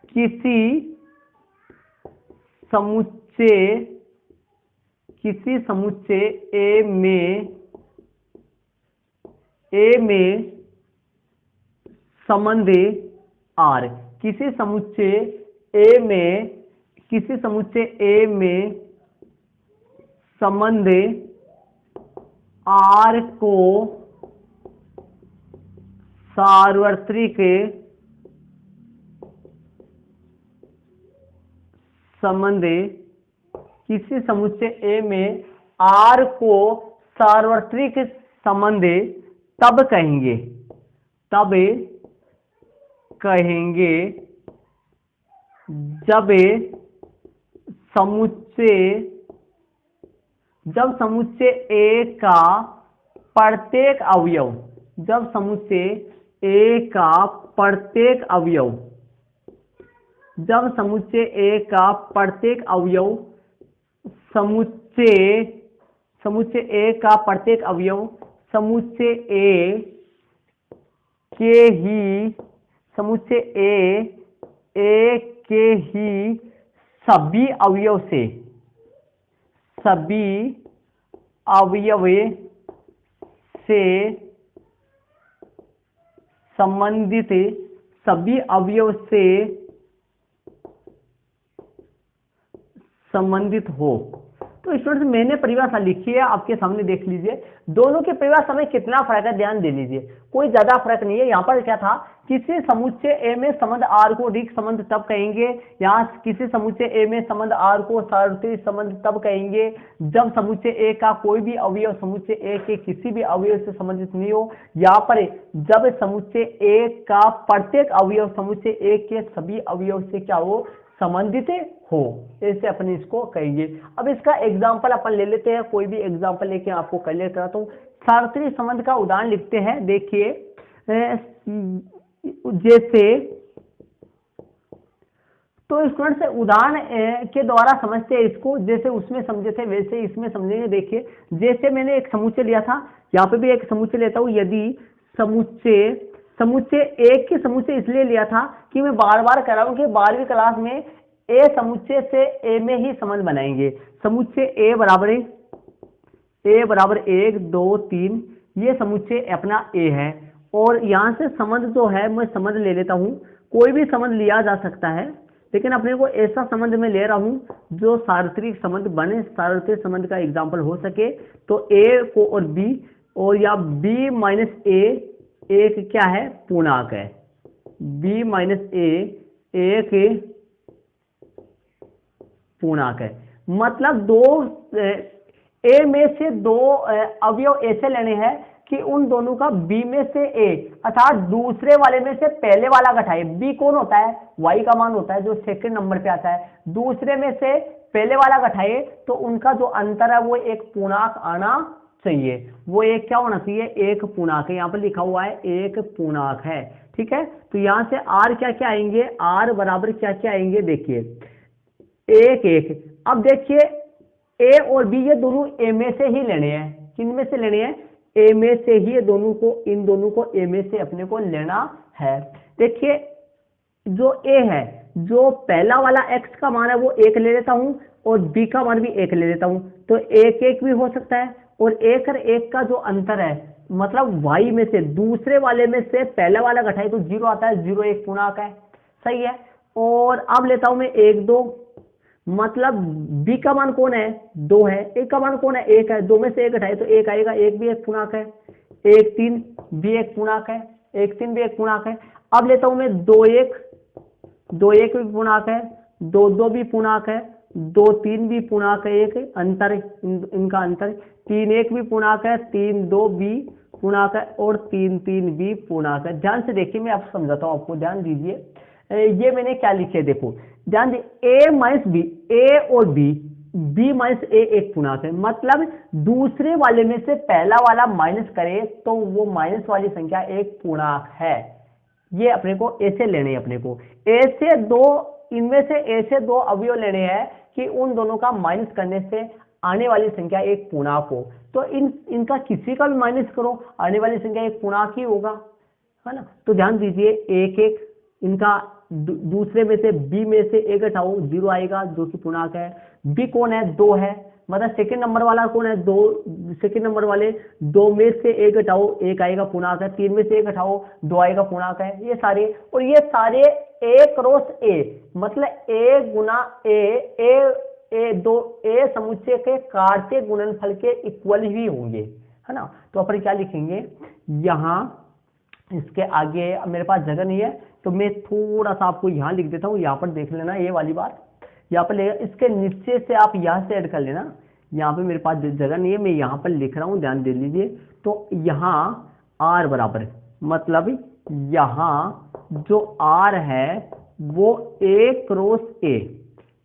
किसी समुच्चय ए में संबंध आर, किसी समुच्चय ए में संबंध आर को सार्वत्रिक संबंध, किसी समुच्चय ए में आर को सार्वत्रिक संबंध तब कहेंगे जब समुच्चय ए का प्रत्येक अवयव, समुच्चय ए का प्रत्येक अवयव समुच्चय ए का प्रत्येक समुच्चय ए के ही सभी अवयव से संबंधित, सभी अवयव से संबंधित हो। तो स्टूडेंट्स मैंने परिभाषा लिखी है, आपके सामने देख लीजिए। दोनों की परिभाषा में कितना फर्क है ध्यान दे लीजिए, कोई ज्यादा फर्क नहीं है। यहाँ पर क्या था, किसी समुच्चय ए में संबंध आर को रिक्त संबंध तब कहेंगे, यहाँ किसी समुच्चय ए में संबंध आर को सार्वत्रिक संबंध तब कहेंगे जब समुच्चय ए का कोई भी अवयव समुच्चय ए के किसी भी अवयव से संबंधित नहीं हो। यहाँ पर जब समुच्चय ए का प्रत्येक अवयव समुच्चय ए के सभी अवयव से क्या हो, संबंधित हो, ऐसे अपन इसको कहेंगे। अब इसका एग्जांपल अपन ले लेते हैं, कोई भी एग्जांपल लेके आपको क्लियर कराता हूँ। सार्वत्रिक संबंध का उदाहरण लिखते हैं। देखिए जैसे, तो स्टूडेंट से उदाहरण के द्वारा समझते हैं इसको, जैसे उसमें समझे थे वैसे इसमें समझेंगे। देखिए जैसे मैंने एक समुच्चय लिया था, यहाँ पे भी एक समुच्चय लेता हूँ। यदि समुच्चय समुच्चय एक के समुच्चय इसलिए लिया था कि मैं बार बार कर रहा हूँ कि 12वीं क्लास में ए समुच्चय से ए में ही संबंध बनाएंगे। समुच्चय ए बराबर 1 2 3, ये समुच्चय अपना ए है। और यहाँ से संबंध जो है मैं संबंध ले लेता हूँ, कोई भी संबंध लिया जा सकता है, लेकिन अपने को ऐसा संबंध में ले रहा हूं जो सार्वत्रिक संबंध बने, सार्वत्रिक संबंध का एग्जांपल हो सके। तो ए को और बी, और या बी माइनस ए एक क्या है, पूर्णांक है। बी माइनस ए एक पूर्णांक है। मतलब दो ए में से दो अवयव ऐसे लेने हैं कि उन दोनों का बी में से ए, अर्थात दूसरे वाले में से पहले वाला घटाए। बी कौन होता है, वाई का मान होता है जो सेकंड नंबर पे आता है। दूसरे में से पहले वाला घटाए तो उनका जो अंतर है वो एक पूर्णांक आना चाहिए। वो एक क्या होना चाहिए, एक पूर्णांक है। यहाँ पर लिखा हुआ है एक पूर्णांक है, ठीक है। तो यहाँ से आर क्या क्या आएंगे, आर बराबर क्या क्या आएंगे, देखिए एक एक। अब देखिए ए और बी ये दोनों ए में से ही लेने हैं। किन में से लेने हैं, ए में से ही। दोनों को, इन दोनों को ए में से अपने को लेना है। देखिए जो ए है, जो पहला वाला एक्स का मान है वो एक ले लेता हूं, और बी का मान भी एक ले लेता हूं। तो एक एक भी हो सकता है। और एक और एक का जो अंतर है, मतलब वाई में से दूसरे वाले में से पहला वाला घटाए तो 0 आता है। 0 एक पूर्णांक है, सही है। और अब लेता हूं मैं 1 2, मतलब बी का मान कौन है, 2 है। ए का मान कौन है, 1 है। 2 में से 1 घटाए तो 1 आएगा, 1 भी एक पूर्णांक है। 1 3 भी एक पूर्णांक है, 1 3 भी एक पूर्णांक है। अब लेता हूं मैं 2 1, 2 1 भी पूर्णांक है, 2 2 भी पूर्णांक है, 2 3 भी पूर्णांक है। एक अंतर इनका अंतर, 3 1 भी पूर्णांक है, 3 2 भी पूर्णांक है, और 3 3 भी पूर्णांक है। ध्यान से देखिए, मैं आपको समझाता हूँ, आपको ध्यान दीजिए। ये मैंने क्या लिखे, देखो ध्यान दी, ए माइनस बी, ए और बी माइनस ए एक पूर्णांक है। मतलब दूसरे वाले में से पहला वाला माइनस करे तो वो माइनस वाली संख्या एक पूर्णांक है। ये अपने को ऐसे लेने हैं, अपने को ऐसे दो, इनमें से ऐसे दो अवयव लेने हैं कि उन दोनों का माइनस करने से आने वाली संख्या एक पूर्णांक हो। तो इनका किसी का भी माइनस करो, आने वाली संख्या एक पूर्णांक ही होगा, है ना। तो ध्यान दीजिए, एक एक इनका दूसरे में से बी में से एक घटाओ, 0 आएगा जो कि पूर्णांक है। बी कौन है, 2 है। मतलब सेकंड नंबर वाला कौन है, 2। सेकंड नंबर वाले 2 में से 1 घटाओ, 1 आएगा पूर्णांक है। 3 में से 1 घटाओ, 2 आएगा पूर्णांक है। ये सारे, और ये सारे ए क्रॉस ए, मतलब ए गुना ए दो ए समुच्चय के कार्तीय गुणनफल के इक्वल ही होंगे, है ना। तो अपन क्या लिखेंगे यहाँ, इसके आगे मेरे पास जगह नहीं है तो मैं थोड़ा सा आपको यहाँ लिख देता हूँ। यहाँ पर देख लेना ये वाली बात, यहाँ पर लेगा, इसके नीचे से आप यहाँ से ऐड कर लेना। यहाँ पे मेरे पास जगह नहीं है, मैं यहाँ पर लिख रहा हूँ, ध्यान दे लीजिए। तो यहाँ आर बराबर, मतलब यहाँ जो आर है वो ए क्रॉस ए,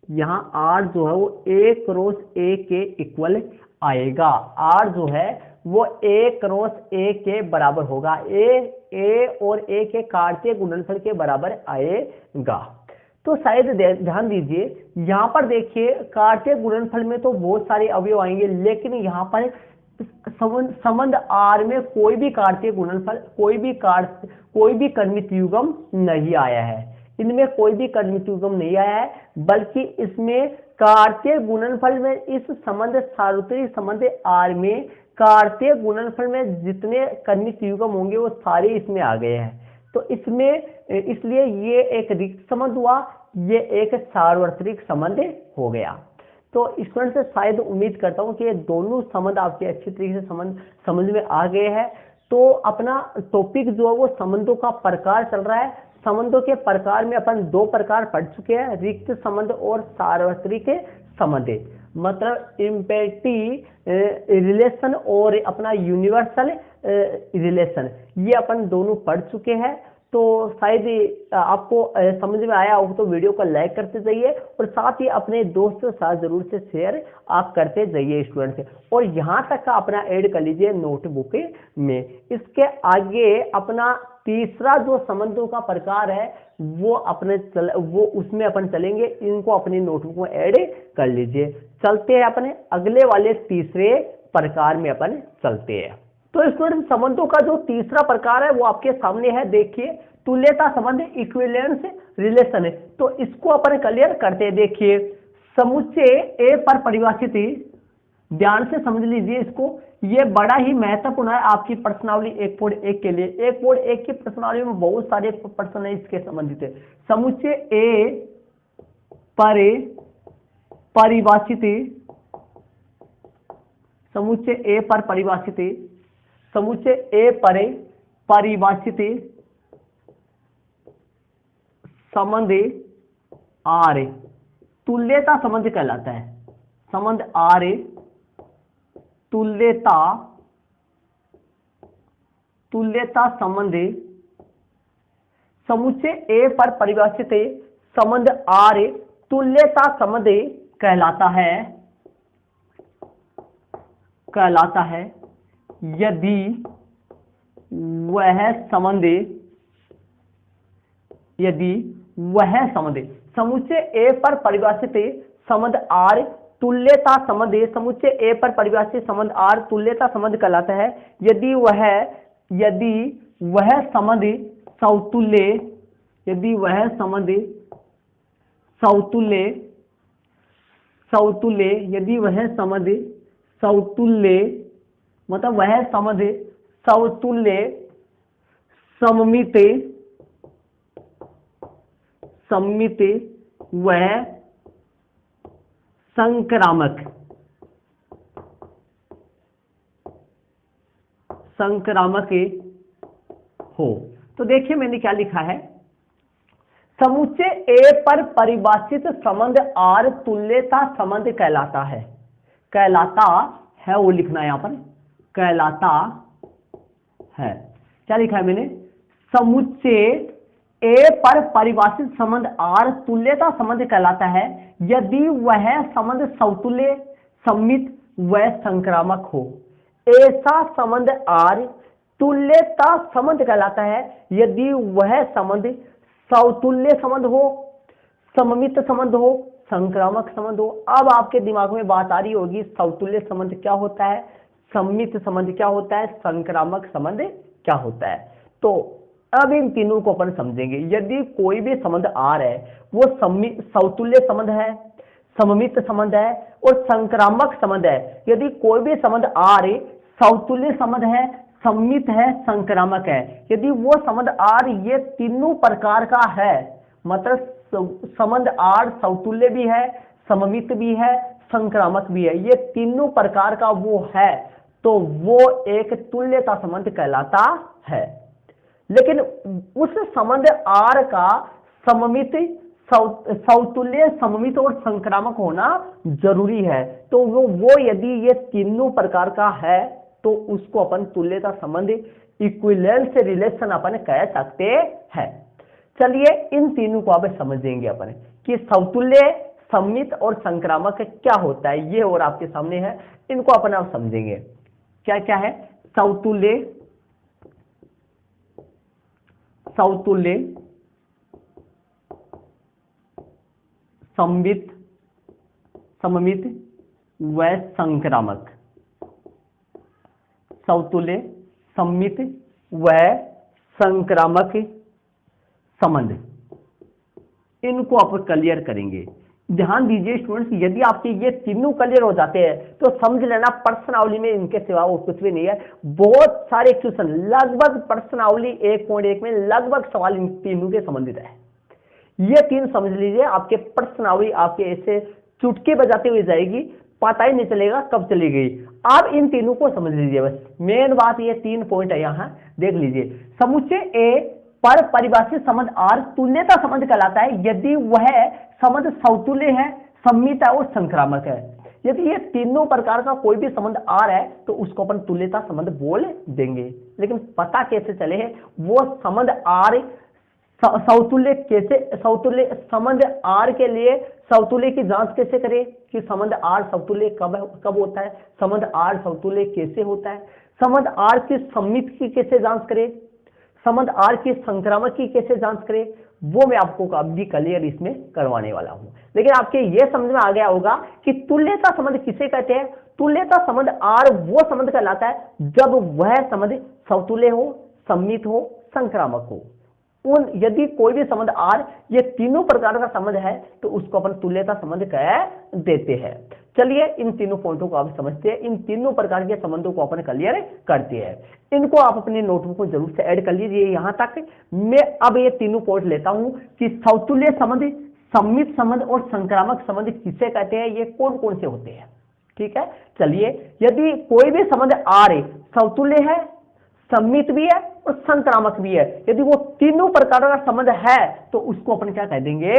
यहाँ आर जो है वो ए क्रॉस ए के इक्वल आएगा। आर जो है वो ए क्रॉस ए के बराबर होगा। ए और ए के कार्तीय गुणनफल के बराबर आएगा। तो शायद ध्यान दीजिए, यहाँ पर देखिए कार्तीय गुणनफल में तो बहुत सारे अवयव आएंगे, लेकिन यहाँ पर संबंध आर में कोई भी कार्तीय गुणनफल, कोई भी कर्मित युग्म नहीं आया है। इनमें कोई भी कर्मित युग्म नहीं आया है, बल्कि इसमें कार्तीय गुणनफल में इस संबंध सार्वत्रिक संबंध आर में कार्तीय गुणनफल में जितने कर्मित युग्म होंगे वो सारे इसमें आ गए हैं। तो इसमें, इसलिए ये एक रिक्त संबंध हुआ, ये एक सार्वत्रिक संबंध हो गया। तो स्टूडेंट से शायद उम्मीद करता हूं कि ये दोनों संबंध आपके अच्छी तरीके से समझ में आ गए हैं। तो अपना टॉपिक जो है वो संबंधों का प्रकार चल रहा है। संबंधों के प्रकार में अपन 2 प्रकार पढ़ चुके हैं, रिक्त संबंध और सार्वत्रिक संबंध, मतलब इम्पेरेटिव रिलेशन और अपना यूनिवर्सल रिलेशन, ये अपन दोनों पढ़ चुके हैं। तो शायद आपको समझ में आया हो तो वीडियो को लाइक करते जाइए और साथ ही अपने दोस्तों के साथ जरूर से शेयर आप करते जाइए स्टूडेंट्स। और यहाँ तक का अपना ऐड कर लीजिए नोटबुक में। इसके आगे अपना तीसरा जो संबंधों का प्रकार है वो वो उसमें अपन चलेंगे, इनको अपनी नोटबुक में ऐड कर लीजिए। चलते हैं अपने अगले वाले तीसरे प्रकार में अपन चलते हैं। तो स्टूडेंट संबंधों का जो तीसरा प्रकार है वो आपके सामने है, देखिए तुल्यता संबंध, इक्विवेलेंस रिलेशन है। तो इसको अपन क्लियर करते हैं। देखिए समुच्चय ए पर परिभाषित, ध्यान से समझ लीजिए इसको, ये बड़ा ही महत्वपूर्ण है आपकी प्रश्नावली 1.1 के लिए। 1.1 की प्रश्नावली में बहुत सारे प्रश्न है इसके संबंधित है। समुच्चय ए पर परिभाषित, समुच्चय ए पर परिभाषित, समुच्चय ए पर परिभाषित संबंध आर तुल्यता संबंध कहलाता है। संबंध आर तुल्यता, तुल्यता संबंध, समुच्चय ए पर परिभाषित संबंध आर तुल्यता संबंध कहलाता है, कहलाता है यदि वह संबंध, यदि वह संबंध, समुच्चय ए पर परिभाषित संबंध आर तुल्यता संबंध, समुच्चय ए पर परिभाषित संबंध आर तुल्यता संबंध कहलाता है यदि वह संबंध सौतुल्य, यदि वह संबंध सौतुल्य, सौतुल्य, यदि वह संबंध सौतुल्य, मतलब वह संबंध सौतुल्य, सममित, सममित वह संक्रामक, संक्रामक हो। तो देखिए मैंने क्या लिखा है, समुच्चय ए पर परिभाषित संबंध आर तुल्यता संबंध कहलाता है, कहलाता है वो लिखना है यहां पर, कहलाता है। क्या लिखा है मैंने, समुच्चय ए पर परिभाषित संबंध आर तुल्यता संबंध कहलाता है यदि वह संबंध सौतुल्य, सममित व संक्रामक हो। ऐसा संबंध आर तुल्यता संबंध कहलाता है यदि वह संबंध सौतुल्य संबंध हो, सममित संबंध हो, संक्रामक संबंध हो। अब आपके दिमाग में बात आ रही होगी सौतुल्य संबंध क्या होता है, सममित संबंध क्या होता है, संक्रामक संबंध क्या होता है। तो अब इन तीनों को अपन समझेंगे। यदि कोई भी संबंध आर है वो सौतुल्य संबंध है, सममित संबंध है और संक्रामक संबंध है, यदि कोई भी संबंध आर सौतुल्य संबंध है, सममित है, संक्रामक है, यदि वो संबंध आर ये तीनों प्रकार का है, मतलब संबंध आर सौतुल्य भी है, सममित भी है, संक्रामक भी है, ये तीनों प्रकार का वो है, तो वो एक तुल्यता संबंध कहलाता है। लेकिन उस संबंध आर का सममित, सौतुल्य, सममित और संक्रामक होना जरूरी है। तो वो यदि ये तीनों प्रकार का है तो उसको अपन तुल्यता संबंध, इक्विवेलेंस रिलेशन अपन कह सकते हैं। चलिए इन तीनों को अब समझेंगे अपन कि सौतुल्य, सममित और संक्रामक क्या होता है, ये और आपके सामने है, इनको अपन अब समझेंगे। क्या क्या है, सौतुल्य, सौतुल्य, सममित, सममित व संक्रामक, सौतुल्य, सममित व संक्रामक संबंध, इनको आप क्लियर करेंगे। ध्यान दीजिए स्टूडेंट्स, यदि आपके ये तीनों क्लियर हो जाते हैं तो समझ लेना प्रश्नावली में इनके सिवा वो कुछ भी नहीं है। बहुत सारे क्वेश्चन, लगभग प्रश्नावली 1.1 में लगभग सवाल इन तीनों के संबंधित है। ये तीन समझ लीजिए, आपके प्रश्नावली आपके ऐसे चुटकी बजाते हुए जाएगी, पता ही नहीं चलेगा कब चली गई। आप इन तीनों को समझ लीजिए, बस मेन बात ये 3 पॉइंट है, यहाँ देख लीजिए। समुच्चय ए पर परिभाषित संबंध आर तुल्यता संबंध कहलाता है यदि वह संबंध सौतुल्य है, सममित है और संक्रामक है। यदि ये तीनों प्रकार का कोई भी संबंध आर है तो उसको अपन तुल्यता संबंध बोल देंगे। लेकिन पता कैसे चले है वो संबंध आर समतुल्य कैसे, समतुल्य संबंध आर के लिए समतुल्य की जांच कैसे करें कि संबंध आर समतुल्य कब होता है, संबंध आर समतुल्य कैसे होता है, संबंध आर की सममित की कैसे जांच करें, संबंध आर की संक्रामक की कैसे जांच करें, वो मैं आपको अभी क्लियर इसमें करवाने वाला हूं। लेकिन आपके ये समझ में आ गया होगा कि तुल्यता संबंध किसे कहते हैं। तुल्यता संबंध आर वो संबंध कहलाता है जब वह संबंध समतुल्य हो, सम्मित हो, संक्रामक हो। यदि कोई भी संबंध आर ये तीनों प्रकार का संबंध है तो उसको अपन तुल्यता संबंध कह देते हैं। चलिए इन तीनों पॉइंटों को आप समझते हैं, इन तीनों प्रकार के संबंधों को अपन क्लियर करते हैं। इनको आप अपने नोटबुक को जरूर से ऐड कर लीजिए। यहां तक मैं अब ये तीनों पॉइंट लेता हूं कि समतुल्य संबंध, सम्मित संबंध और संक्रामक संबंध किसे कहते हैं, ये कौन कौन से होते हैं। ठीक है, चलिए यदि कोई भी संबंध आर समतुल्य है, सम्मित भी है और संक्रामक भी है, यदि वो तीनों प्रकार का संबंध है तो उसको अपन क्या कह देंगे,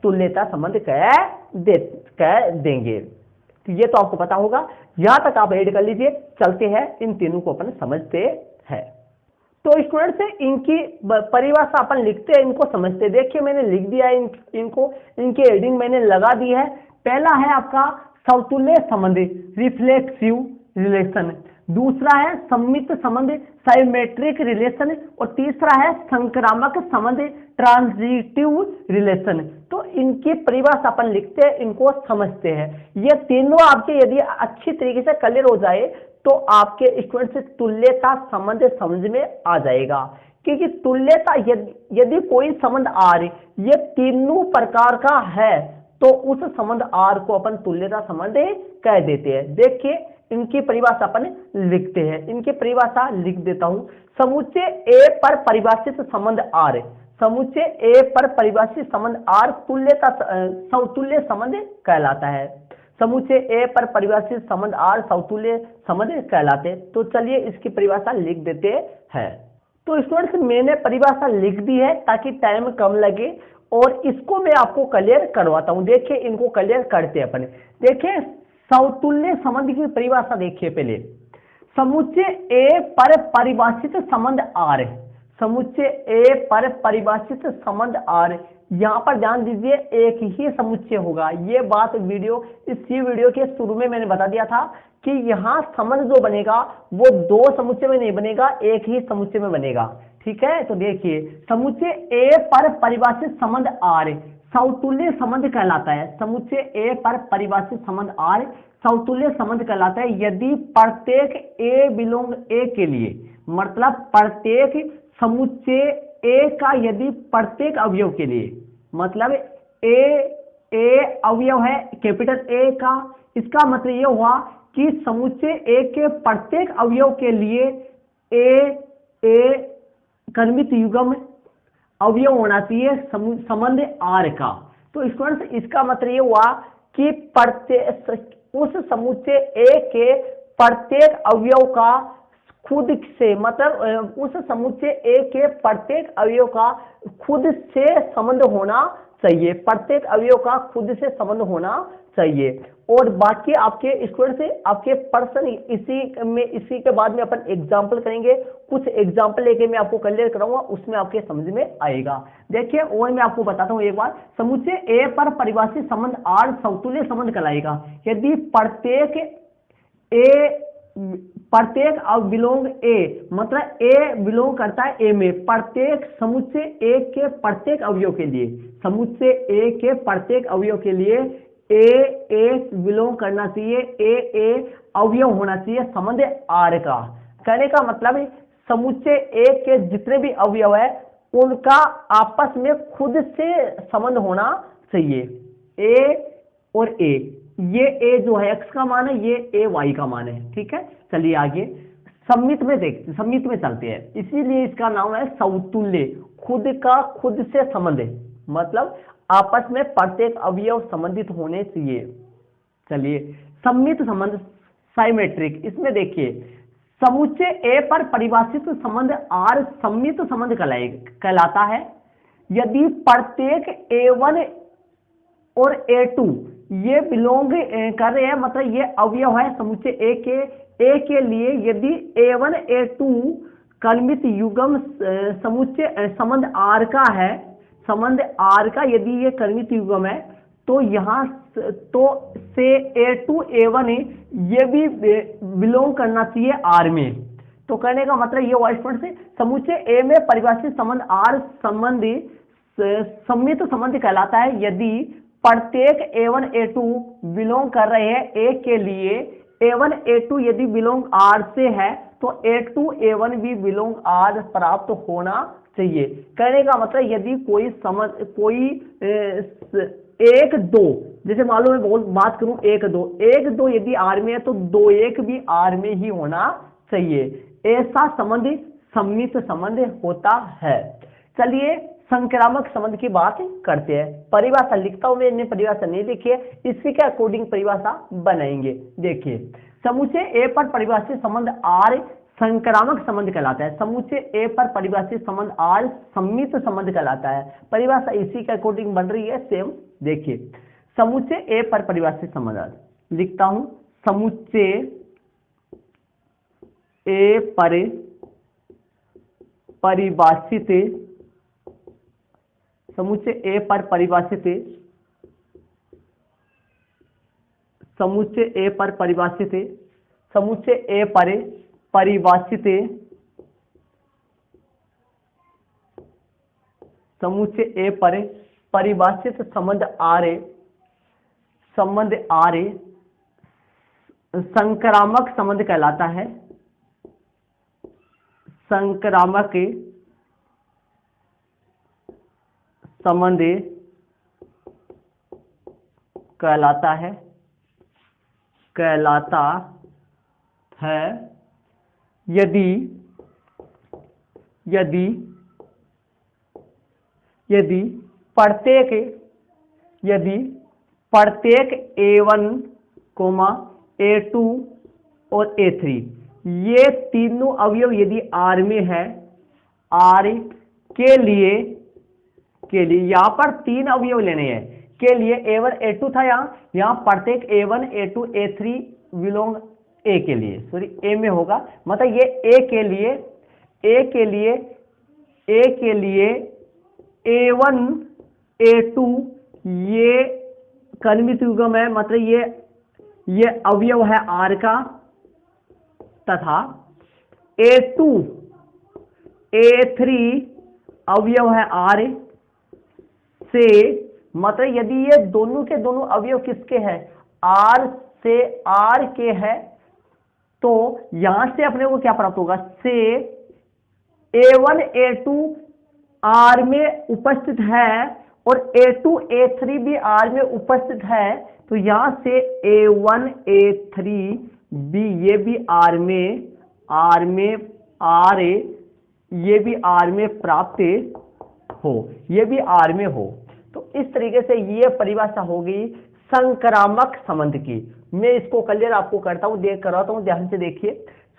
तुल्यता संबंध कह देंगे। तो ये तो आपको पता होगा, यहां तक आप ऐड कर लीजिए। चलते हैं इन तीनों को अपन समझते हैं। तो स्टूडेंट से इनकी परिभाषा अपन लिखते हैं, इनको समझते। देखिए मैंने लिख दिया है इनको, इनकी हेडिंग मैंने लगा दी है। पहला है आपका समतुल्य संबंध, रिफ्लेक्सिव रिलेशन। दूसरा है सम्मित संबंध, साइमेट्रिक रिलेशन। और तीसरा है संक्रामक संबंध, ट्रांजिटिव रिलेशन। तो इनकी परिभाषा अपन लिखते हैं, इनको समझते हैं। ये तीनों आपके यदि अच्छी तरीके से क्लियर हो जाए तो आपके स्टूडेंट से तुल्यता संबंध समझ में आ जाएगा। क्योंकि तुल्यता यदि कोई संबंध आर ये तीनों प्रकार का है तो उस संबंध आर को अपन तुल्यता संबंध कह देते हैं। देखिए इनकी परिभाषा अपन लिखते हैं, इनकी परिभाषा लिख देता हूं। समुच्चय ए पर परिभाषित संबंध आर, समुच्चय ए पर परिभाषित संबंध आर तुल्यता समतुल्य संबंध कहलाता है। समुच्चय ए पर परिभाषित संबंध आर समतुल्य संबंध कहलाते। तो चलिए इसकी परिभाषा लिख देते हैं। तो स्टूडेंट्स मैंने परिभाषा लिख दी है ताकि टाइम कम लगे और इसको मैं आपको क्लियर करवाता हूं। देखिए इनको क्लियर करते हैं अपन। देखिए समतुल्य संबंध की परिभाषा देखिए पहले। समुच्चय ए पर परिभाषित संबंध आर, समुच्चय ए पर परिभाषित संबंध आर, यहां पर ध्यान दीजिए एक ही समुच्चय होगा। ये बात इसी वीडियो के शुरू में मैंने बता दिया था कि यहां संबंध जो बनेगा वो दो समुच्चय में नहीं बनेगा, एक ही समुच्चय में बनेगा। ठीक है, तो देखिए समुच्चय ए पर परिभाषित संबंध आर समतुल्य संबंध कहलाता है। समुच्चय ए पर परिभाषित संबंध आर समतुल्य संबंध कहलाता है यदि प्रत्येक ए बिलोंग ए के लिए, मतलब प्रत्येक समुच्चय ए का यदि प्रत्येक अवयव के लिए, मतलब ए अवयव है कैपिटल ए का, इसका मतलब ये हुआ कि समुच्चय ए के प्रत्येक अवयव के लिए ए कर्मित युग्म अवयव होना चाहिए संबंध आर का। तो स्टूडेंट्स इसका मतलब ये हुआ कि उस समुच्चय ए के प्रत्येक अवयव का खुद से, मतलब उस समुच्चय ए के प्रत्येक अवयव का खुद से संबंध होना चाहिए, प्रत्येक अवयव का खुद से संबंध होना चाहिए। और बाकी आपके स्टूडेंट से आपके पर्सन इसी के बाद में अपन एग्जाम्पल करेंगे, कुछ एग्जाम्पल लेके मैं आपको क्लियर कराऊंगा, उसमें आपके समझ में आएगा। देखिए और मैं आपको बताता हूं एक बार, समुच्चय ए पर परिभाषित संबंध आर समतुल्य संबंध कहलाएगा यदि प्रत्येक बिलोंग ए, मतलब ए बिलोंग करता है ए में, प्रत्येक समुच्चय ए के प्रत्येक अवयव के लिए, समुच्चय ए के प्रत्येक अवयव के लिए ए बिलोंग करना चाहिए, ए अवयव होना चाहिए संबंध आर का। कहने का मतलब समुच्चय ए के जितने भी अवयव है उनका आपस में खुद से संबंध होना चाहिए, ए और ए। ये ए जो है एक्स का मान है, ये ए वाई का मान है। ठीक है, चलिए आगे सम्मित में चलते हैं। इसीलिए इसका नाम है समतुल्य, खुद का खुद से संबंध, मतलब आपस में प्रत्येक अवयव संबंधित होने चाहिए। चलिए सम्मित संबंध साइमेट्रिक, इसमें देखिए समुच्चय ए पर परिभाषित संबंध आर सम्मित संबंध कहलाता है यदि प्रत्येक A1 और A2 ये बिलोंग कर रहे हैं, मतलब ये अवयव है समुच्चय ए के लिए यदि A1 A2 कलमित युग्म समुच्चय संबंध R का है, संबंध R का यदि ये कलमित युग्म है तो यहाँ तो से A2 A1 ये भी बिलोंग करना चाहिए R में। तो कहने का मतलब ये वाइस पॉइंट से समुच्चय A में परिभाषित संबंध R संबंधी सम्मित संबंध कहलाता है यदि प्रत्येक A1 A2 बिलोंग कर रहे हैं A के लिए, A1 A2 यदि बिलोंग R से है तो A2 A1 भी बिलोंग R प्राप्त होना चाहिए। कहने का मतलब यदि कोई एक दो, जैसे मान लो मैं बात करूं एक दो यदि R में है तो 2 1 भी R में ही होना चाहिए। ऐसा संबंध सम्मित संबंध होता है। चलिए संक्रामक संबंध की बात करते हैं। परिभाषा लिखता हूं, मैंने परिभाषा नहीं लिखी है, इसी के अकॉर्डिंग परिभाषा बनाएंगे। देखिए समुच्चय ए पर परिभाषित संबंध R संक्रामक संबंध कहलाता है, समुच्चय ए पर परिभाषित संबंध R सम्मित संबंध कहलाता है। परिभाषा इसी के अकॉर्डिंग बन रही है सेम। देखिए समुच्चय ए पर परिभाषित संबंध लिखता हूं, समुच्चय ए पर परिभाषित समुच्चय ए पर परिभाषित समुच्चय ए पर परिभाषित समुच्चय ए पर परिभाषित समुच्चय ए पर परिभाषित संबंध R संक्रामक संबंध कहलाता है, संक्रामक संबंध कहलाता है यदि प्रत्येक A1, A2 और A3 ये तीनों अवयव यदि R में है, R के लिए यहां पर 3 अवयव लेने हैं के लिए A1 A2 था, यहां प्रत्येक A1 A2 A3 belong A के लिए, सॉरी A में होगा, मतलब ये A के लिए A1 A2 ये कलमित युग्म है, मतलब ये अवयव है R का, तथा A2 A3 अवयव है R से, मतलब यदि ये दोनों के दोनों अवयव किसके हैं, R से R के हैं, तो यहां से अपने को क्या प्राप्त होगा, से A1 A2 R में उपस्थित है और A2 A3 भी R में उपस्थित है, तो यहां से A1 A3 भी ये भी R ये भी R में प्राप्त हो, ये भी R में हो। तो इस तरीके से ये परिभाषा होगी संक्रामक संबंध की। मैं इसको क्लियर आपको करता हूं, कराता हूं, ध्यान से देखिए।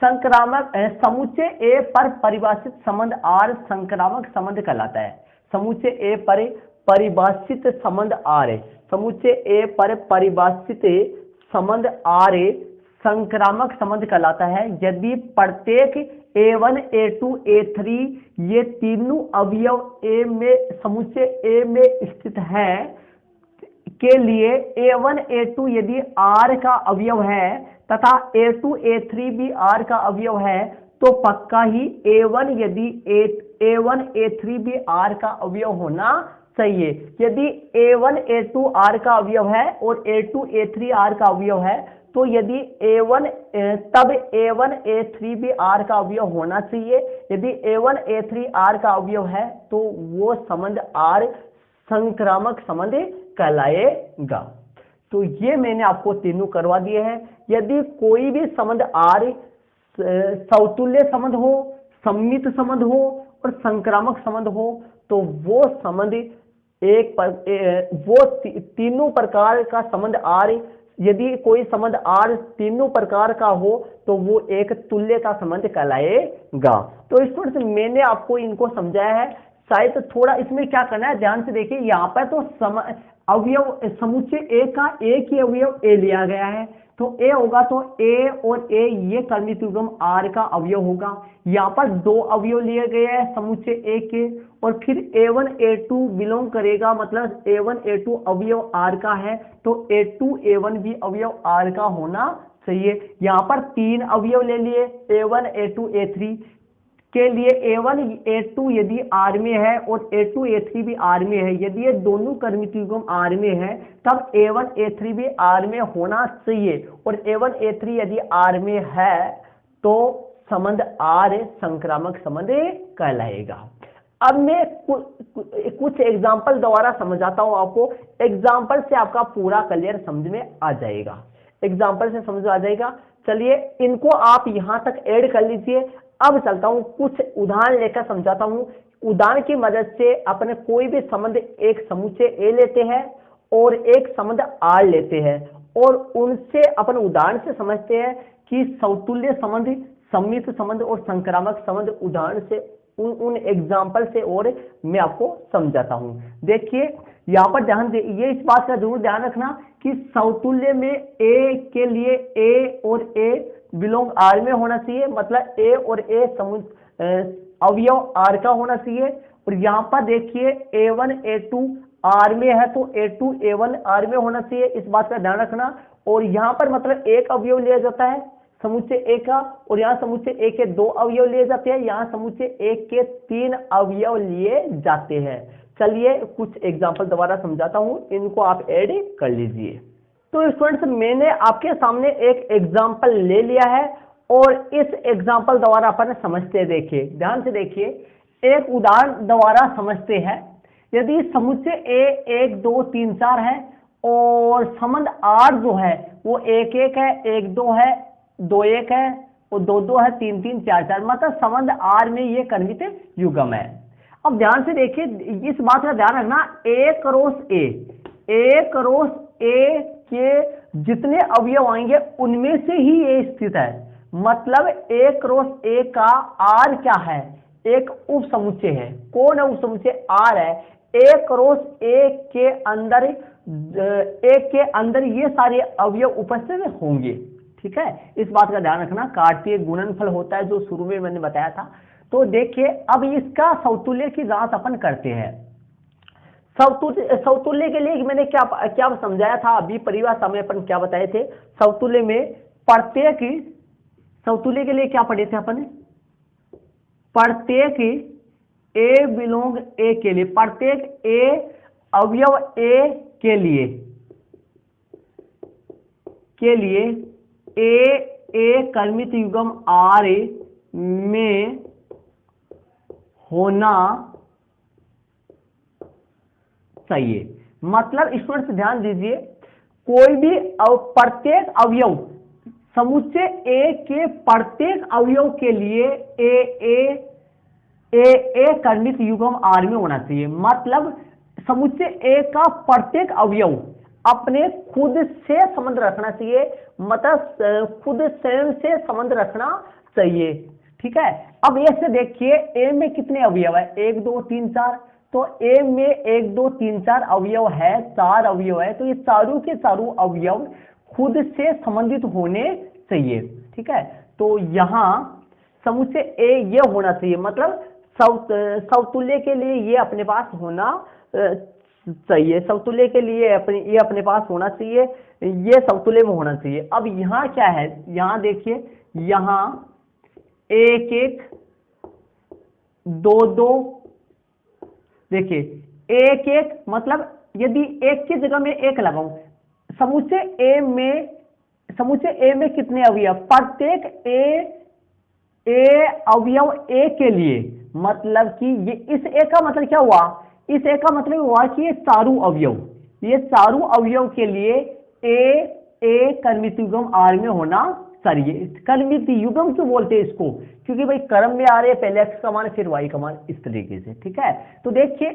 संक्रामक समुच्चय ए पर परिभाषित संबंध R संक्रामक संबंध कहलाता है। समुच्चय ए पर परिभाषित संबंध R, समुच्चय ए पर परिभाषित संबंध R संक्रामक संबंध कहलाता है यदि प्रत्येक A1 A2 A3 ये तीनों अवयव A में समुच्चय A में स्थित है के लिए A1 A2 यदि R का अवयव है तथा A2 A3 भी R का अवयव है, तो पक्का ही A1 A3 भी R का अवयव होना चाहिए। यदि A1 A2 R का अवयव है और A2 A3 R का अवयव है, तो यदि तब A1 A3 भी R का अवयव होना चाहिए। यदि A1 A3 R का अवयव है तो वो संबंध R संक्रामक संबंध कहलाएगा। तो ये मैंने आपको तीनों करवा दिए हैं। यदि कोई भी संबंध R सौतुल्य संबंध हो, सम्मित संबंध हो और संक्रामक संबंध हो, तो वो संबंध वो तीनों प्रकार का संबंध R, यदि कोई संबंध R तीनों प्रकार का हो तो वो एक तुल्यता संबंध कहलाएगा। तो इस तरह से मैंने आपको इनको समझाया है। शायद थोड़ा इसमें क्या करना है, ध्यान से देखिए, यहाँ पर तो अवयव समुच्चय ए का एक ही अवयव ए लिया गया है, तो ए होगा तो ए और ए ये कर्मित युग्म आर का अवयव होगा। यहाँ पर दो अवयव लिए गए हैं समुच्चय ए के, और फिर a1 a2 बिलोंग करेगा, मतलब a1 a2 अवयव आर का है, तो a2 a1 भी अवयव आर का होना चाहिए। यहाँ पर तीन अवयव ले लिए, a1 a2 a3 के लिए a1 a2 यदि आर में है और a2 a3 भी आर में है, यदि ये दोनों कर्मित युग्म आर में है तब a1 a3 भी आर में होना चाहिए, और a1 a3 यदि आर में है तो संबंध आर संक्रामक संबंध कहलाएगा। अब मैं कुछ एग्जाम्पल द्वारा समझाता हूं आपको, एग्जाम्पल से आपका पूरा क्लियर समझ में आ जाएगा, एग्जाम्पल से समझ आ जाएगा। चलिए इनको आप यहां तक ऐड कर लीजिए। अब चलता हूं, कुछ उदाहरण लेकर समझाता हूं। उदाहरण की मदद से अपने कोई भी संबंध, एक समुच्चय ए लेते हैं और एक संबंध आर लेते हैं, और उनसे अपन उदाहरण से समझते हैं कि समतुल्य संबंध, सम्मित संबंध और संक्रामक संबंध उदाहरण से उन एग्जाम्पल से और मैं आपको समझाता हूं। देखिए यहां पर ध्यान दे, ये इस बात का जरूर ध्यान रखना कि समतुल्य में ए के लिए ए और ए बिलोंग आर में होना चाहिए, मतलब ए और ए अवयव आर का होना चाहिए। और यहाँ पर देखिए a1 a2 आर में है तो a2 a1 आर में होना चाहिए, इस बात का ध्यान रखना। और यहाँ पर मतलब एक अवयव लिया जाता है समुच्चय ए का, और यहाँ समुच्चय ए के दो अवयव लिए जाते हैं, यहाँ समुच्चय ए के तीन अवयव लिए जाते हैं। चलिए कुछ एग्जाम्पल दोबारा समझाता हूँ, इनको आप ऐड कर लीजिए। तो स्टूडेंट्स मैंने आपके सामने एक एग्जाम्पल ले लिया है और इस एग्जाम्पल द्वारा अपन समझते हैं। देखिए ध्यान से देखिए, एक उदाहरण द्वारा समझते हैं। यदि समुच्चय ए 1 2 3 4 है और संबंध आर जो है वो 1 1 है, 1 2 है, 2 1 है और 2 2 है, 3 3 4 4, मतलब संबंध आर में ये कर्मित युग्म है। अब ध्यान से देखिए, इस बात का ध्यान रखना, ए क्रॉस ए के जितने अवयव आएंगे उनमें से ही ए स्थित है, मतलब ए क्रॉस ए का आर क्या है, एक उप समुच्चय है। कौन है उप समुच्चय? आर है। ए क्रॉस ए के अंदर ये सारे अवयव उपस्थित होंगे, ठीक है, इस बात का ध्यान रखना। कार्तीय गुणनफल होता है जो शुरू में मैंने बताया था। तो देखिए अब इसका समतुल्य की जांच अपन करते हैं। समतुल्य के लिए मैंने क्या समझाया था अभी, परिभाषा में अपन क्या बताए थे? समतुल्य में प्रत्येक, समतुल्य के लिए क्या पढ़े थे अपन? प्रत्येक ए बिलोंग ए के लिए, प्रत्येक ए अवयव ए के लिए ए कर्मित युग्म आर में होना चाहिए। मतलब स्टूडेंट्स ध्यान दीजिए, कोई भी प्रत्येक अवयव, समुच्चय ए के प्रत्येक अवयव के लिए ए कर्मित युग्म आर में होना चाहिए। मतलब समुच्चय ए का प्रत्येक अवयव अपने खुद से संबंध रखना चाहिए, मतलब खुद स्वयं से संबंध रखना चाहिए, ठीक है। अब ऐसे देखिए ए में कितने अवयव है? 1 2 3 4, तो ए में 1 2 3 4 अवयव है, 4 अवयव है, तो ये चारों के चारों अवयव खुद से संबंधित होने चाहिए, ठीक है। तो यहाँ समुच्चय ए ये होना चाहिए, मतलब समतुल्य के लिए ये अपने पास होना चाहिए, समतुल्य के लिए ये अपने पास होना चाहिए, ये समतुल्य में होना चाहिए। अब यहाँ क्या है, यहाँ देखिए, यहाँ 1 1 2 2, देखिए 1 1, मतलब यदि एक की जगह में 1 लगाऊं, समुच्चय ए में कितने अवयव? प्रत्येक ए अवयव ए के लिए, मतलब कि ये इस ए का मतलब क्या हुआ? इस ए का मतलब हुआ कि ये चारों अवयव के लिए ए कर्मित युग्म आर में होना चाहिए। कर्मित युग्म क्यों बोलते हैं इसको? क्योंकि भाई क्रम में आ रहे हैं, पहले x का मान फिर y का मान, इस तरीके से, ठीक है। तो देखिए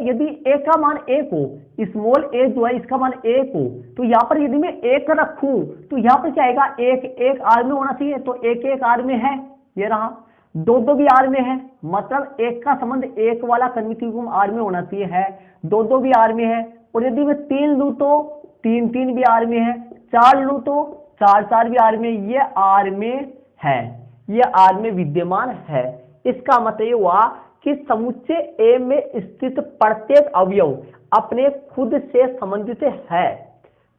यदि a का मान 1 हो, स्मॉल a जो है इसका मान 1 हो, तो यहाँ पर यदि मैं 1 रखूं तो यहाँ पर क्या आएगा? 1 1 आर में होना चाहिए, तो 1 1 आर में है, ये रहा। दो दो भी आर में है, मतलब एक का संबंध एक वाला कन्विक्टिव आर में होना चाहिए है, दो दो भी आर में है। और यदि मैं तीन लूं तो तीन तीन भी आर में है, चार लूं तो चार चार भी आर में, ये आर में है, ये आर में विद्यमान है। इसका मतलब ये हुआ कि समुच्चय ए में स्थित प्रत्येक अवयव अपने खुद से संबंधित है,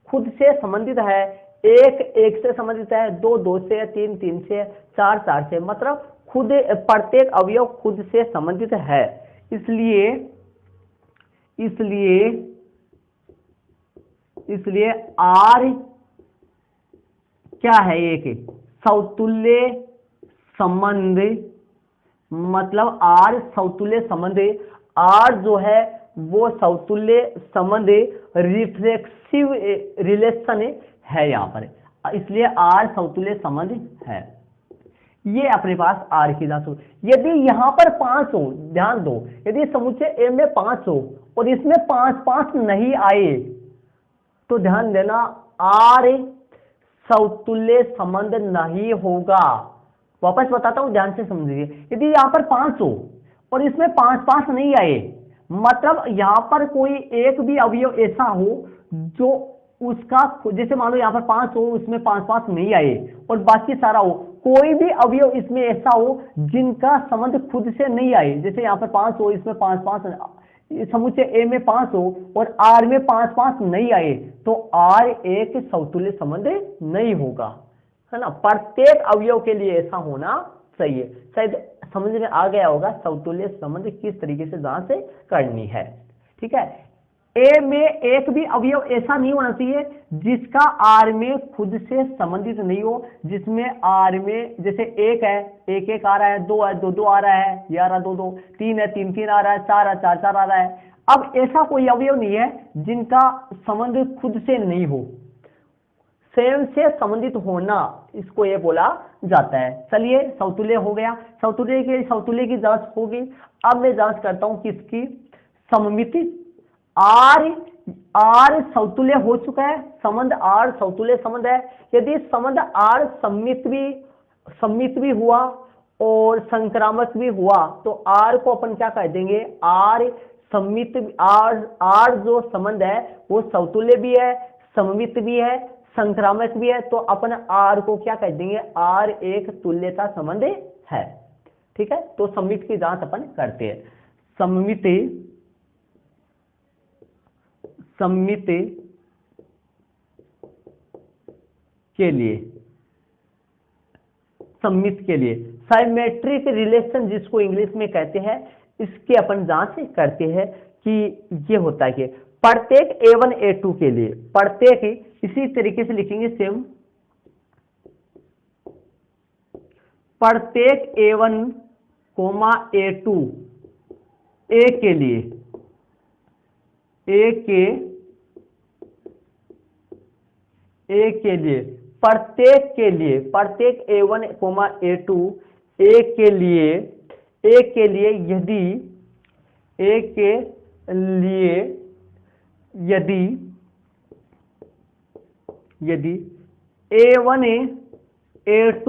खुद से संबंधित है। एक एक से संबंधित है, दो दो से, तीन तीन से, चार चार से, मतलब खुद प्रत्येक अवयव खुद से संबंधित है। इसलिए इसलिए इसलिए आर क्या है, एक समतुल्य संबंध, मतलब आर समतुल्य संबंध, आर जो है वो समतुल्य संबंध रिफ्लेक्सिव रिलेशन है यहाँ पर, इसलिए आर समतुल्य संबंध है। ये अपने पास आर की जांच हो। यदि यहाँ पर 5 हो, ध्यान दो, यदि समुच्चय ए में 5 हो और इसमें 5 5 नहीं आए तो ध्यान देना आर समतुल्य संबंध नहीं होगा। वापस बताता हूं, ध्यान से समझिए। यदि यहाँ पर 5 हो और इसमें 5 5 नहीं आए, मतलब यहाँ पर कोई एक भी अवयव ऐसा हो जो उसका, जैसे मान लो यहाँ पर 5 हो, उसमें 5 5 नहीं आए और बाकी सारा हो, कोई भी अवयव इसमें ऐसा हो जिनका संबंध खुद से नहीं आए, जैसे यहाँ पर 5 हो, इसमें 5 5, समुच्चय ए में 5 हो और आर में 5 5 नहीं आए, तो आर एक समतुल्य संबंध नहीं होगा, है ना। प्रत्येक अवयव के लिए ऐसा होना चाहिए। शायद समझ में आ गया होगा समतुल्य संबंध किस तरीके से जांच करनी है, ठीक है। ए में एक भी अवयव ऐसा नहीं होना चाहिए जिसका आर में खुद से संबंधित नहीं हो, जिसमें आर में जैसे एक है, एक एक आ रहा है, दो है, दो दो आ रहा है, ये आ रहा दो दो, तीन है, तीन तीन आ रहा है, चार है, चार चार आ रहा है। अब ऐसा कोई अवयव नहीं है जिनका संबंध खुद से नहीं हो, स्वयं से संबंधित होना, इसको ये बोला जाता है। चलिए समतुल्य हो गया, समतुल्य की जांच होगी। अब मैं जांच करता हूं किसकी, सममिति। आर समतुल्य हो चुका है, संबंध आर समतुल्य संबंध है। यदि संबंध आर सम्मित भी हुआ और संक्रामक भी हुआ तो आर को अपन क्या कह देंगे, आर सम्मित, आर जो संबंध है वो समतुल्य भी है, सममित भी है, संक्रामक भी है, तो अपन आर को क्या कह देंगे, आर एक तुल्यता संबंध है, ठीक है। तो सम्मित की जांच अपन करते हैं। सम्मित के लिए साइमेट्रिक रिलेशन जिसको इंग्लिश में कहते हैं, इसके अपन जांच करते हैं कि ये होता है कि प्रत्येक A1 A2 के लिए, प्रत्येक इसी तरीके से लिखेंगे सेम, प्रत्येक A1 A2 A के लिए, प्रत्येक A1 A2 A के लिए यदि A1 A2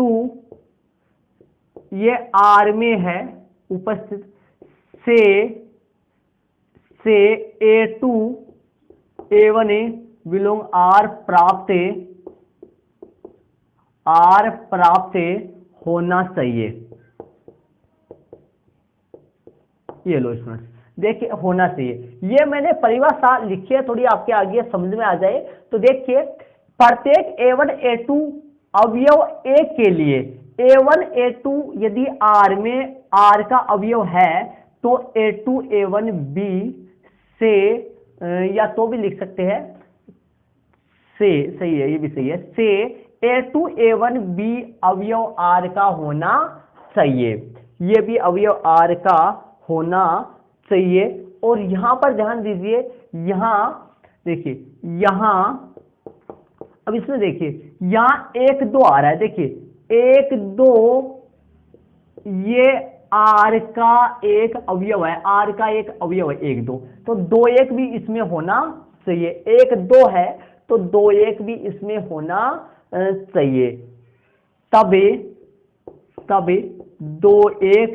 ये R में है उपस्थित, से A2 A1 बिलोंग R प्राप्त होना चाहिए। ये लो स्टूडेंट्स, देखिए होना चाहिए, ये मैंने परिभाषा लिखी है, थोड़ी आपके आगे समझ में आ जाए। तो देखिए प्रत्येक A1 A2 अवयव A के लिए, A1 A2 यदि R में R का अवयव है तो A2 A1 B से, या तो भी लिख सकते हैं से, सही है, ये भी सही है, से A2 A1 B अवयव R का होना चाहिए, ये भी अवयव R का होना चाहिए। और यहां पर ध्यान दीजिए, यहां देखिए, यहां अब इसमें देखिए यहां 1 2 आ रहा है, देखिए 1 2 ये R का एक अवयव है, R का एक अवयव है 1 2, तो 2 1 भी इसमें होना चाहिए, 1 2 है तो 2 1 भी इसमें होना चाहिए, तब दो एक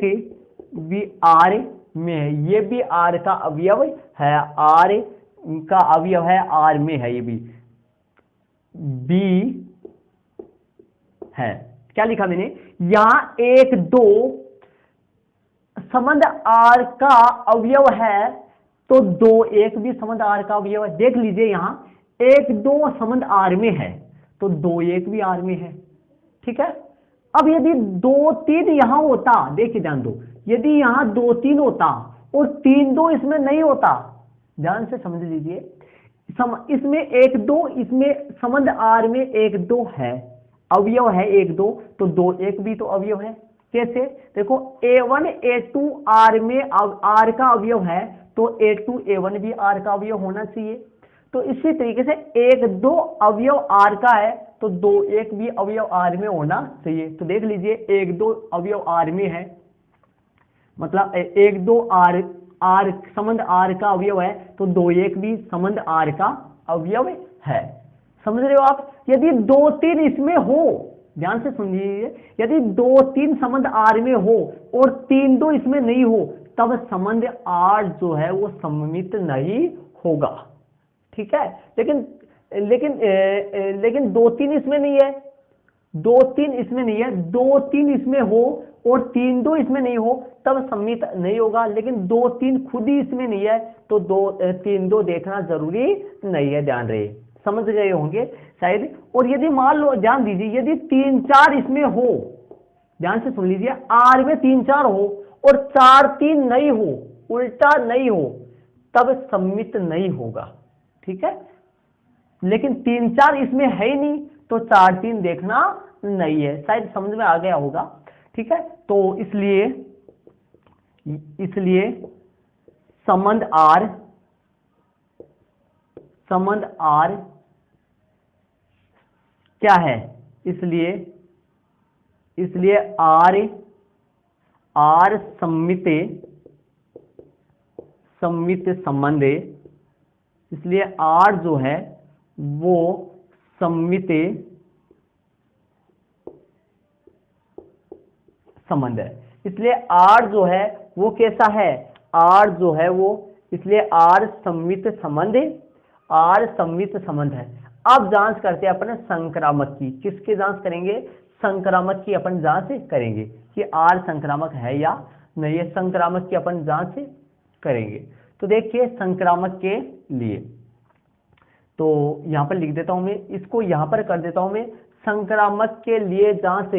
भी आर में है, ये भी आर का अवयव है, आर का अवयव है, आर में है, ये भी बी है। क्या लिखा मैंने यहां एक दो संबंध आर का अवयव है, तो दो एक भी संबंध आर का अवयव है। देख लीजिए यहां एक दो संबंध आर में है, तो दो एक भी आर में है, ठीक है। अब यदि दो तीन यहां होता, देखिए ध्यान दो, यदि यहां दो तीन होता और तीन दो इसमें नहीं होता, ध्यान से समझ लीजिए, इसमें एक दो, इसमें संबंध आर में एक दो है, अवयव है एक दो, तो दो एक भी तो अवयव है। कैसे? देखो a1 a2 आर में आर का अवयव है, तो a2 a1 भी आर का अवयव होना चाहिए। तो इसी तरीके से एक दो अवयव आर का है, तो दो एक भी अवयव आर में होना चाहिए। तो देख लीजिए एक दो अवयव आर में है, मतलब एक दो आर संबंध आर का अवयव है, तो दो एक भी संबंध आर का अवयव है। समझ रहे हो आप? यदि दो तीन इसमें हो, ध्यान से सुनिए, यदि दो तीन संबंध आर में हो और तीन दो इसमें नहीं हो, तब संबंध आर जो है वो सममित नहीं होगा, ठीक है। लेकिन दो तीन इसमें नहीं है, दो तीन इसमें नहीं है, दो तीन इसमें हो और तीन दो इसमें नहीं हो, तब सममित नहीं होगा। लेकिन दो तीन खुद ही इसमें नहीं है, तो तीन दो देखना जरूरी नहीं है, ध्यान रहे, समझ गए होंगे शायद। और यदि मान लो, ध्यान दीजिए, यदि तीन चार इसमें हो, ध्यान से सुन लीजिए, आर में तीन चार हो और चार तीन नहीं हो, उल्टा नहीं हो, तब सम्मित नहीं होगा, ठीक है। लेकिन तीन चार इसमें है ही नहीं, तो चार तीन देखना नहीं है। शायद समझ में आ गया होगा, ठीक है। तो इसलिए संबंध आर क्या है? इसलिए आर सम्मित संबंध है। इसलिए आर जो है वो सम्मित संबंध है। इसलिए आर जो है वो कैसा है? आर जो है वो, इसलिए आर सम्मित संबंध है, आर सम्मित संबंध है। अब जांच करते हैं अपन संक्रामक की। किसकी जांच करेंगे? संक्रामक की अपन जांच करेंगे कि आर संक्रामक है या नहीं है। संक्रामक की अपन जांच करेंगे। तो देखिए संक्रामक के लिए, तो यहां पर लिख देता हूं मैं, इसको यहां पर कर देता हूं मैं, संक्रामक के लिए जांच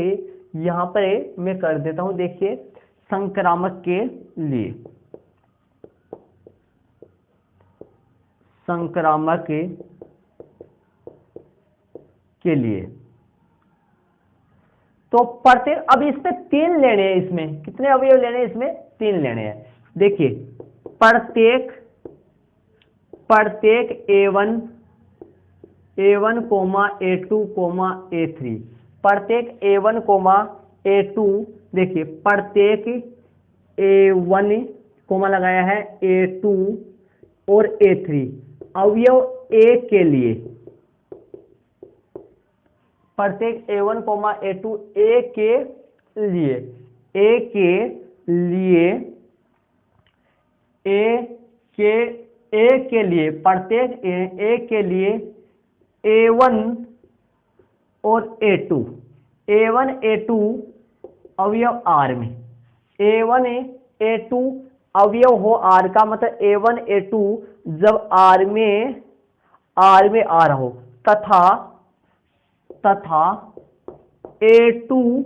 यहां पर मैं कर देता हूं। देखिए संक्रामक के लिए, संक्रामक के लिए तो प्रत्येक, अब इसमें तीन लेने हैं, इसमें कितने अवयव लेने हैं? इसमें तीन लेने हैं। देखिए प्रत्येक A1 coma A2 coma A3, प्रत्येक A1 कोमा A2, देखिए प्रत्येक A1 कोमा लगाया है, A2 और A3 अवयव A के लिए, प्रत्येक A1 कोमा A2 A के लिए, प्रत्येक A के लिए A1 और A2 अवयव R में, A1 A2 अवयव हो R का, मतलब A1 A2 जब R में आ रहा हो, तथा A2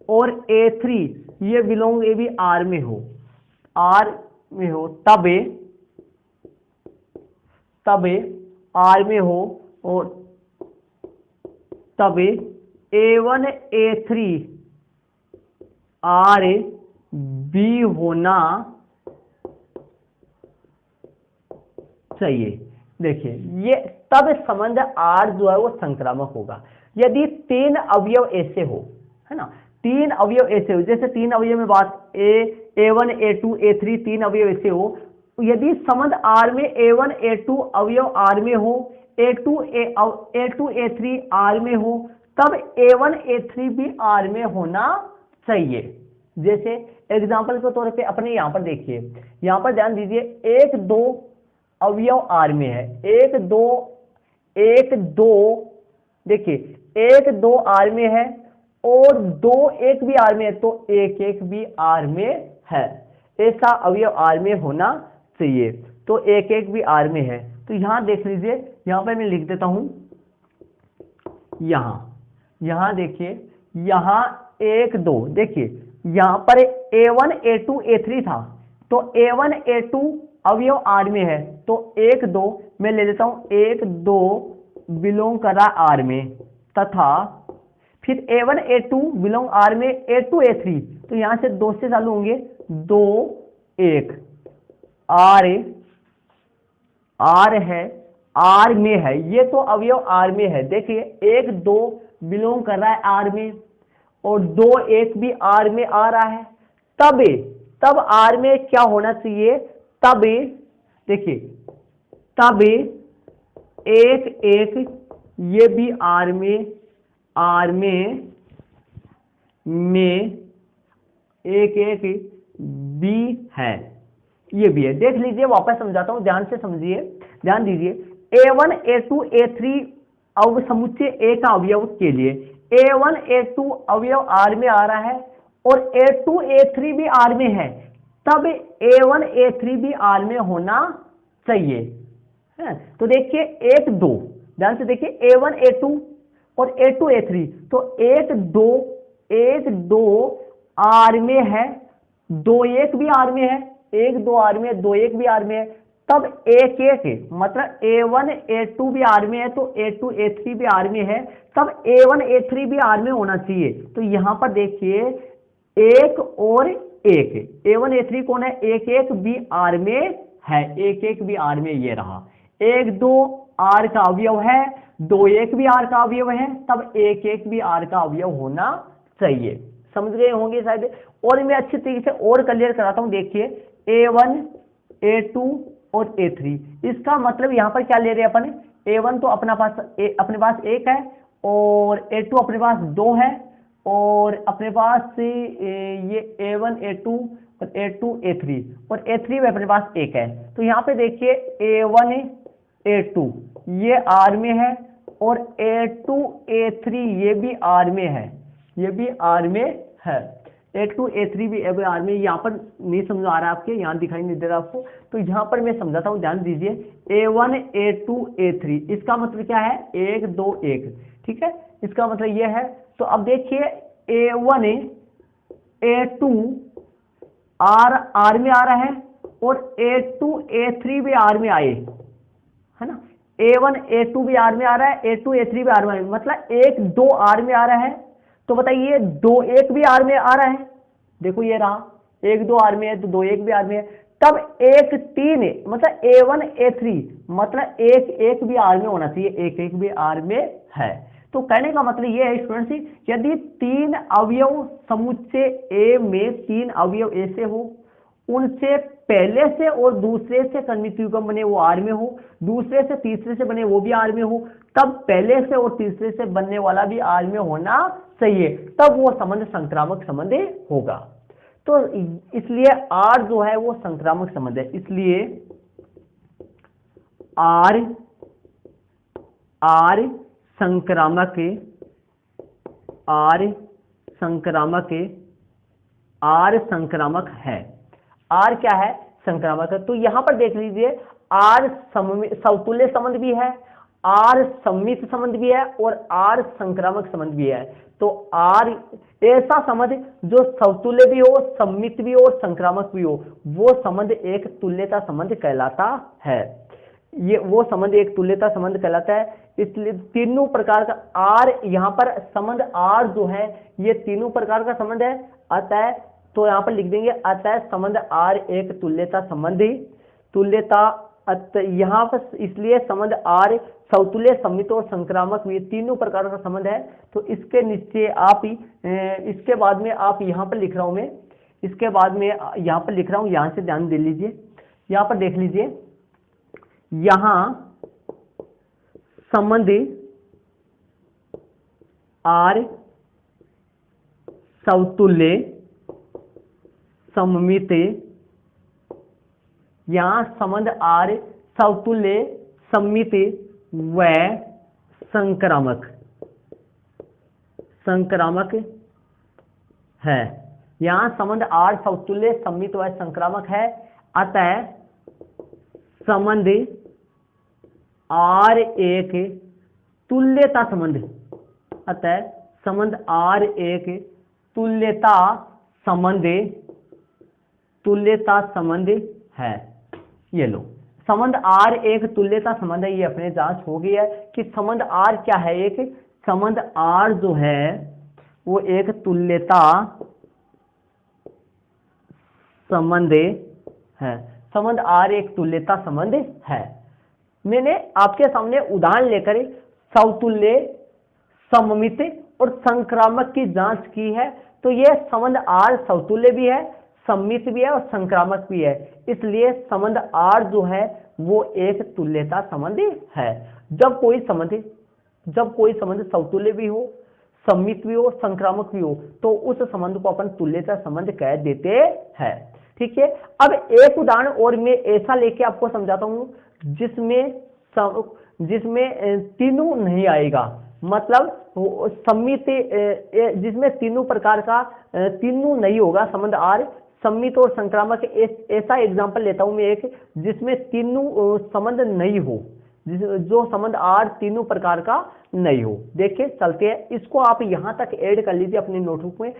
और A3 ये बिलोंग, ये भी R में हो, तब R में हो, और तब A1 A3 R B होना चाहिए। देखिए ये तब संबंध R जो है वो संक्रामक होगा। यदि तीन अवयव ऐसे हो, है ना, तीन अवयव ऐसे हो, जैसे तीन अवयव में बात A1 A2 A3 तीन अवयव ऐसे हो, यदि संबंध R में A1 A2 अवयव R में हो, A2 A3 R में हो, तब A1 A3 भी R में होना चाहिए। जैसे एग्जाम्पल के तौर पे अपने यहाँ पर देखिए, यहाँ पर ध्यान दीजिए, एक दो अवयव आर में है, एक दो देखिए एक दो आर में है और दो एक भी आर में है, तो एक एक भी आर में है, ऐसा अवयव आर में होना चाहिए। तो एक एक भी आर में है। तो यहां देख लीजिए, यहां पर मैं लिख देता हूं, यहां देखिए, यहां एक दो, देखिए यहां पर A1 A2 A3 था, तो A1 A2 अवयव आर में है, तो एक दो मैं ले लेता हूं, एक दो बिलोंग कर रहा आर में, तथा फिर A1 A2 बिलोंग आर में, A2 A3, तो यहां से दो से चालू होंगे, दो एक आर है, आर में है, ये तो अवयव आर में है। देखिए एक दो बिलोंग कर रहा है आर में और दो एक भी आर में आ रहा है, तब आर में क्या होना चाहिए, तब देखिए तब एक एक ये भी आर में एक एक बी है, ये भी है। देख लीजिए, वापस समझाता हूं, ध्यान से समझिए, ध्यान दीजिए। A1 A2 A3 अब समुच्चय A का अवयव के लिए A1 A2 अवयव आर में आ रहा है और A2 A3 भी आर में है, तब A1 A3 भी आर में होना चाहिए है। तो देखिए एक दो, ध्यान से देखिए, A1 A2 और A2 A3, तो एक दो आर में है, दो एक भी आर में है, एक दो आर में है, दो एक भी आर में है, तब एक एक मतलब A1 A2 भी आर में है, तो A2 A3 भी आर में है, तब A1 A3 भी आर में होना चाहिए। तो यहां पर देखिए एक और एक, A1 A3 कौन है, एक एक भी आर में है, एक एक भी आर में, ये रहा, एक दो आर का अवयव है, दो एक भी आर का अवयव है, तब एक एक भी आर का अवयव होना चाहिए। समझ गए होंगे शायद, और मैं अच्छी तरीके से और क्लियर कराता हूं। देखिए A1 A2 और A3, इसका मतलब यहां पर क्या ले रहे हैं अपन, A1 तो अपने पास एक है और A2 अपने पास दो है और अपने पास ये A1 A2 और A2 A3 और A3 में अपने पास एक है। तो यहां पे देखिए A1 A2 ये आर में है और A2 A3 ये भी आर में है, ये भी आर में है, A2 A3 भी आर में। यहाँ पर नहीं समझ आ रहा है आपके, यहाँ दिखाई नहीं दे रहा आपको, तो यहाँ पर मैं समझाता हूँ, ध्यान दीजिए। A1 A2 A3 इसका मतलब क्या है, एक दो एक, ठीक है, इसका मतलब ये है। तो अब देखिए A1 A2 आर में आ रहा है और A2 A3 भी आर में आए, है ना, A1 A2 भी आर में आ रहा है, A2 A3 भी आर में, मतलब एक दो आर में आ रहा है। तो बताइए दो एक भी आर में आ रहा है, देखो ये रहा, एक दो आर में है तो दो एक भी आर में है, तब एक तीन मतलब A1 A3 मतलब एक एक भी आर में होना चाहिए, एक एक भी आर में है। तो कहने का मतलब ये है स्टूडेंट्स, यदि तीन अवयव समुच्चय A में तीन अवयव ऐसे हो, उनसे पहले से और दूसरे से कनिष्ठ युग्म बने वो आर में हो, दूसरे से तीसरे से बने वो भी आर में हो, तब पहले से और तीसरे से बनने वाला भी आर में होना चाहिए, तब वो संबंध संक्रामक संबंध होगा। तो इसलिए आर जो है वो संक्रामक संबंध है, इसलिए आर संक्रामक है। आर क्या है, संक्रामक है। तो यहां पर देख लीजिए, आर समतुल्य संबंध भी है, आर सम्मित संबंध भी है और आर संक्रामक संबंध भी है। तो आर ऐसा संबंध जो समतुल्य भी हो, सम्मित भी हो और संक्रामक भी हो, वो संबंध एक तुल्यता संबंध कहलाता है। ये वो संबंध एक तुल्यता संबंध कहलाता है। इसलिए तीनों प्रकार का आर, यहां पर संबंध आर जो है ये तीनों प्रकार का संबंध है, अतः तो यहां पर लिख देंगे, अतः संबंध आर एक तुल्यता संबंधी, तुल्यता यहां पर, इसलिए संबंध आर समतुल्य, सम्मित और संक्रामक, ये तीनों प्रकार का संबंध है। तो इसके नीचे आप इसके बाद में आप यहां पर लिख रहा हूं मैं, इसके बाद में यहां पर लिख रहा हूं, यहां से ध्यान दे लीजिए, यहां पर देख लीजिए, यहां संबंध आर समतुल्य सममित, यहां संबंध आर समतुल्य, सममित व संक्रामक, संक्रामक है। यहां संबंध आर समतुल्य, सममित व संक्रामक है। अतः संबंध आर एक तुल्यता संबंध, अतः संबंध आर एक तुल्यता संबंध, तुल्यता संबंध है। ये लो, संबंध आर एक तुल्यता संबंध है। ये अपने जांच हो गई है कि संबंध आर क्या है। एक संबंध आर जो है वो एक तुल्यता संबंध है। संबंध आर एक तुल्यता संबंध है। मैंने आपके सामने उदाहरण लेकर समतुल्य, सममित और संक्रामक की जांच की है। तो यह संबंध आर समतुल्य भी है, सममित भी है और संक्रामक भी है। इसलिए संबंध आर जो है वो एक तुल्यता संबंध है। जब कोई संबंध समतुल्य भी हो, सममित भी हो, संक्रामक भी हो, तो उस संबंध को अपन तुल्यता संबंध कह देते हैं। ठीक है। अब एक उदाहरण और मैं ऐसा लेके आपको समझाता हूं जिसमें तीनों नहीं आएगा, मतलब सम्मित, जिसमें तीनों प्रकार का तीनों नहीं होगा संबंध आर, सम्मित और संक्रामक। ऐसा एग्जांपल लेता हूं मैं एक, जिसमें तीनों संबंध नहीं हो, जो संबंध आर तीनों प्रकार का नहीं हो। देखिए चलते हैं, इसको आप यहां तक ऐड कर लीजिए अपने नोटबुक में।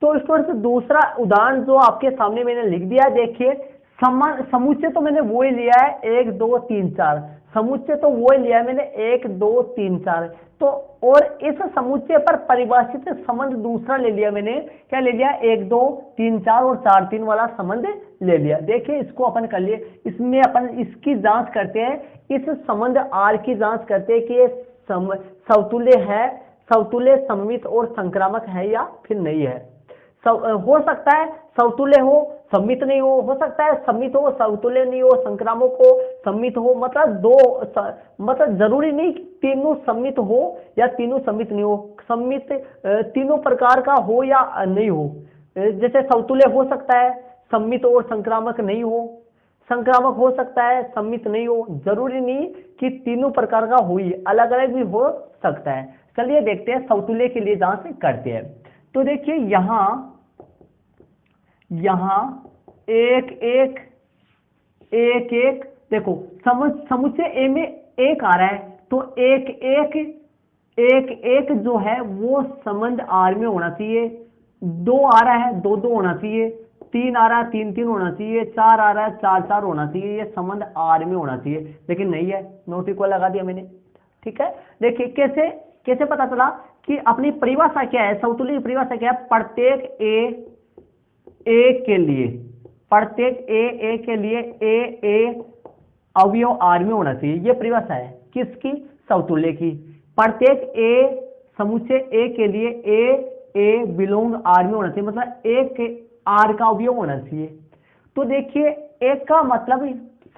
तो स्टूडेंट्स दूसरा उदाहरण जो आपके सामने मैंने लिख दिया, देखिए समुच्चय तो मैंने वो ही लिया है 1 2 3 4, समुच्चय तो वो ही लिया है मैंने 1 2 3 4। तो और इस समुच्चय पर परिभाषित संबंध दूसरा ले लिया मैंने, क्या ले लिया, 1 2 3 4 और 4 3 वाला संबंध ले लिया। देखिए इसको अपन कर लिए, इसमें अपन इसकी जांच करते हैं, इस संबंध आर की जांच करते हैं कि समतुल्य है, समतुल्य, सममित और संक्रामक है या फिर नहीं है। हो सकता है समतुल्य हो, सम्मित नहीं हो सकता है सम्मित हो, समतुल्य नहीं हो, संक्रामक हो, सम्मित हो। मतलब जरूरी नहीं तीनों सम्मित हो या तीनों सम्मित नहीं हो, सम्मित तीनों प्रकार का हो या नहीं हो। जैसे समतुल्य हो सकता है, सम्मित और संक्रामक नहीं हो, संक्रामक हो सकता है, सम्मित नहीं हो। जरूरी नहीं कि तीनों प्रकार का हो ही, अलग अलग भी हो सकता है। चलिए देखते हैं, समतुल्य के लिए जांच करते हैं। तो देखिए यहां एक एक एक एक, देखो समुच्चय ए में एक आ रहा है, तो एक एक एक एक जो है वो संबंध आर में होना चाहिए। 2 आ रहा है, 2 2 होना चाहिए। 3 आ रहा है, 3 3 होना चाहिए। 4 आ रहा है, 4 4 होना चाहिए। ये संबंध आर में होना चाहिए, लेकिन नहीं है, नोट इक्वल लगा दिया मैंने। ठीक है। देखिए कैसे पता चला कि अपनी परिभाषा क्या है, समतुल्य की परिभाषा क्या है, प्रत्येक ए के लिए, प्रत्येक ए के लिए ए अवयव आर में होना चाहिए। ये परिभाषा है किसकी, समतुल्य की। प्रत्येक ए, समुच्चय ए के लिए ए बिलोंग आर में होना चाहिए, मतलब एक आर का अवयव होना चाहिए। तो देखिए एक का मतलब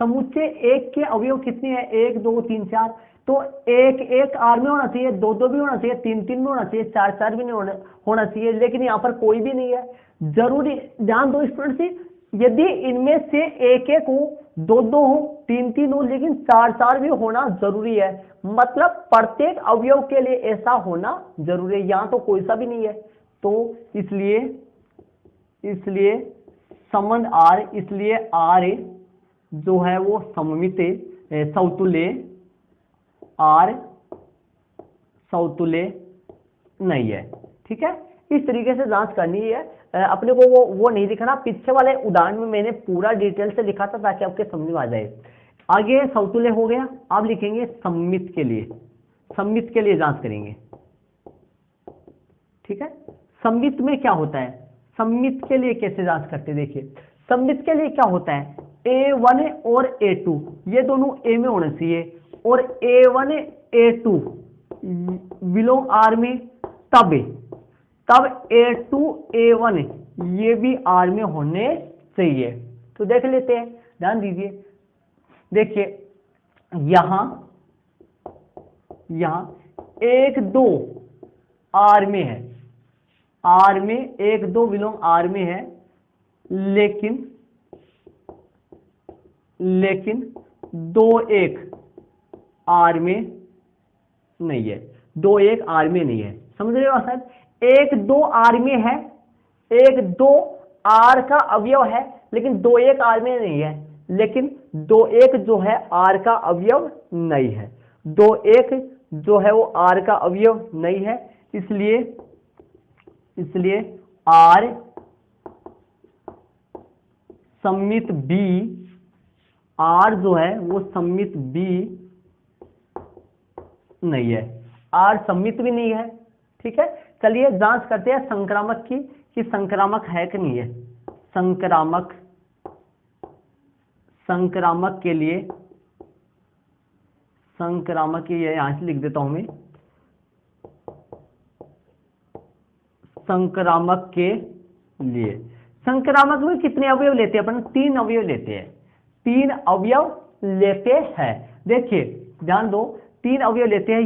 समुच्चय एक के अवयव कितने हैं, 1 2 3 4। तो एक आर में होना चाहिए, 2 2 भी होना चाहिए, 3 3 भी होना चाहिए, 4 4 भी नहीं होना चाहिए, लेकिन यहाँ पर कोई भी नहीं है। जरूरी ध्यान दो स्टूडेंट्स, यदि इनमें से एक एक हो, 2 2 हो, 3 3 हो, लेकिन 4 4 भी होना जरूरी है। मतलब प्रत्येक अवयव के लिए ऐसा होना जरूरी है। यहाँ तो कोई सा भी नहीं है, तो इसलिए संबंध आर, इसलिए आर जो है वो सममित, समतुल्य, आर समतुल्य नहीं है। ठीक है, इस तरीके से जांच करनी है। अपने को वो नहीं लिखना, पीछे वाले उदाहरण में मैंने पूरा डिटेल से लिखा था ताकि आपके समझ में आ जाए। आगे समतुल्य हो गया, अब लिखेंगे सम्मित के लिए, सम्मित के लिए जांच करेंगे। ठीक है, सम्मित में क्या होता है, सम्मित के लिए कैसे जांच करते हैं, देखिए सम्मित के लिए क्या होता है, A1 और A2 ये दोनों ए में होना चाहिए, और A1 A2 बिलोंग आर में, तब A2 A1 ये भी आर में होने चाहिए। तो देख लेते हैं, ध्यान दीजिए। देखिए यहां 1 2 आर में है, आर में 1 2 बिलोंग आर में है, लेकिन लेकिन 2-1 आर में नहीं है, 2-1 आर में नहीं है, समझ रहे हो सर? 1-2 आर में है, 1-2 आर का अवयव है, लेकिन 2-1 आर में नहीं है, लेकिन 2-1 जो है आर का अवयव नहीं है, 2-1 जो है वो आर का अवयव नहीं है, इसलिए आर सममित बी, आर जो है वो सममित बी नहीं है, आर सममित भी नहीं है। ठीक है, चलिए जांच करते हैं संक्रामक की कि संक्रामक है कि नहीं है। संक्रामक के लिए यहां से लिख देता हूं मैं, संक्रामक के लिए, संक्रामक में कितने अवयव लेते हैं अपन? 3 अवयव लेते हैं, 3 अवयव लेते हैं। देखिए ध्यान दो, 3 अवयव लेते हैं।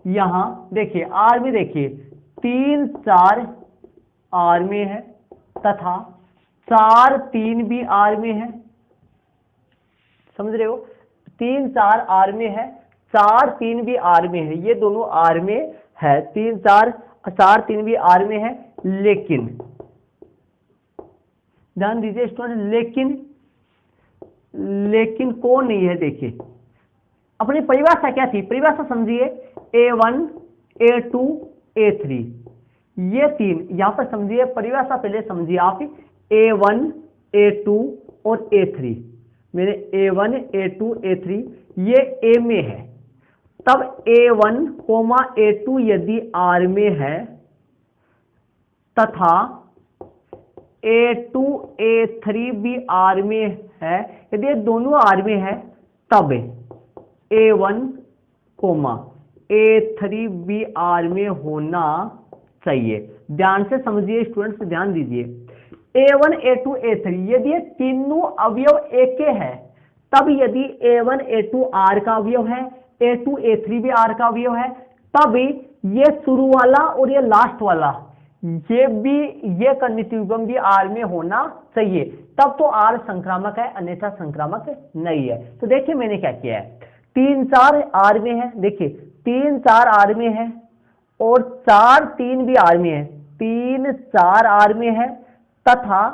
यहां देखिए आर में, देखिए 3-4 आर में है तथा 4-3 भी आर में है, समझ रहे हो? 3-4 आर में है, 4-3 भी आर में है, ये दोनों आर में है, 3-4 भी आर में है, लेकिन ध्यान दीजिए स्टूडेंट, लेकिन कौन नहीं है? देखिए अपनी परिभाषा क्या थी, परिभाषा समझिए, A1 A2 A3, ये 3 यहां पर समझिए, परिभाषा पहले समझिए आप, A1 A2 और A3, मेरे A1 A2 A3 ये A में है, तब A1, A2 यदि R में है तथा A2 A3 भी R में है, यदि ये दोनों R में है तब A1, A3 भी R में होना चाहिए। ध्यान से समझिए स्टूडेंट्स, ध्यान दीजिए, A1 A2 A3 यदि ये तीनों अवयव एक के है, तब यदि A1 A2 R का अवयव है, A2 A3 भी R का अवयव है, तब ये शुरू वाला और ये लास्ट वाला ये कनिट्यूबम भी R में होना चाहिए, तब तो R संक्रामक है, अन्यथा संक्रामक नहीं है। तो देखिए मैंने क्या किया है, 3-4 R में है, देखिए 3-4 R में है और 4-3 भी R में है, 3-4 R में है तथा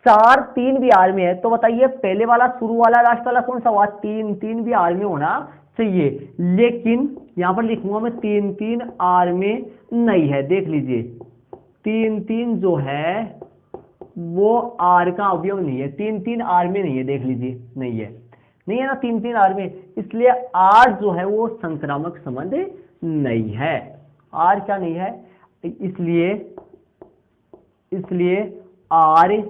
4-3 भी R में है, तो बताइए पहले वाला, शुरू वाला, लास्ट वाला कौन सा हुआ? 3-3 भी R में होना चाहिए, लेकिन यहां पर लिखूंगा मैं 3-3 R में नहीं है। देख लीजिए 3-3 जो है वो R का अवयव नहीं है, 3-3 R में नहीं है, देख लीजिए नहीं है ना 3-3 R में, इसलिए R जो है वो संक्रामक संबंध नहीं है, R क्या नहीं है, इसलिए R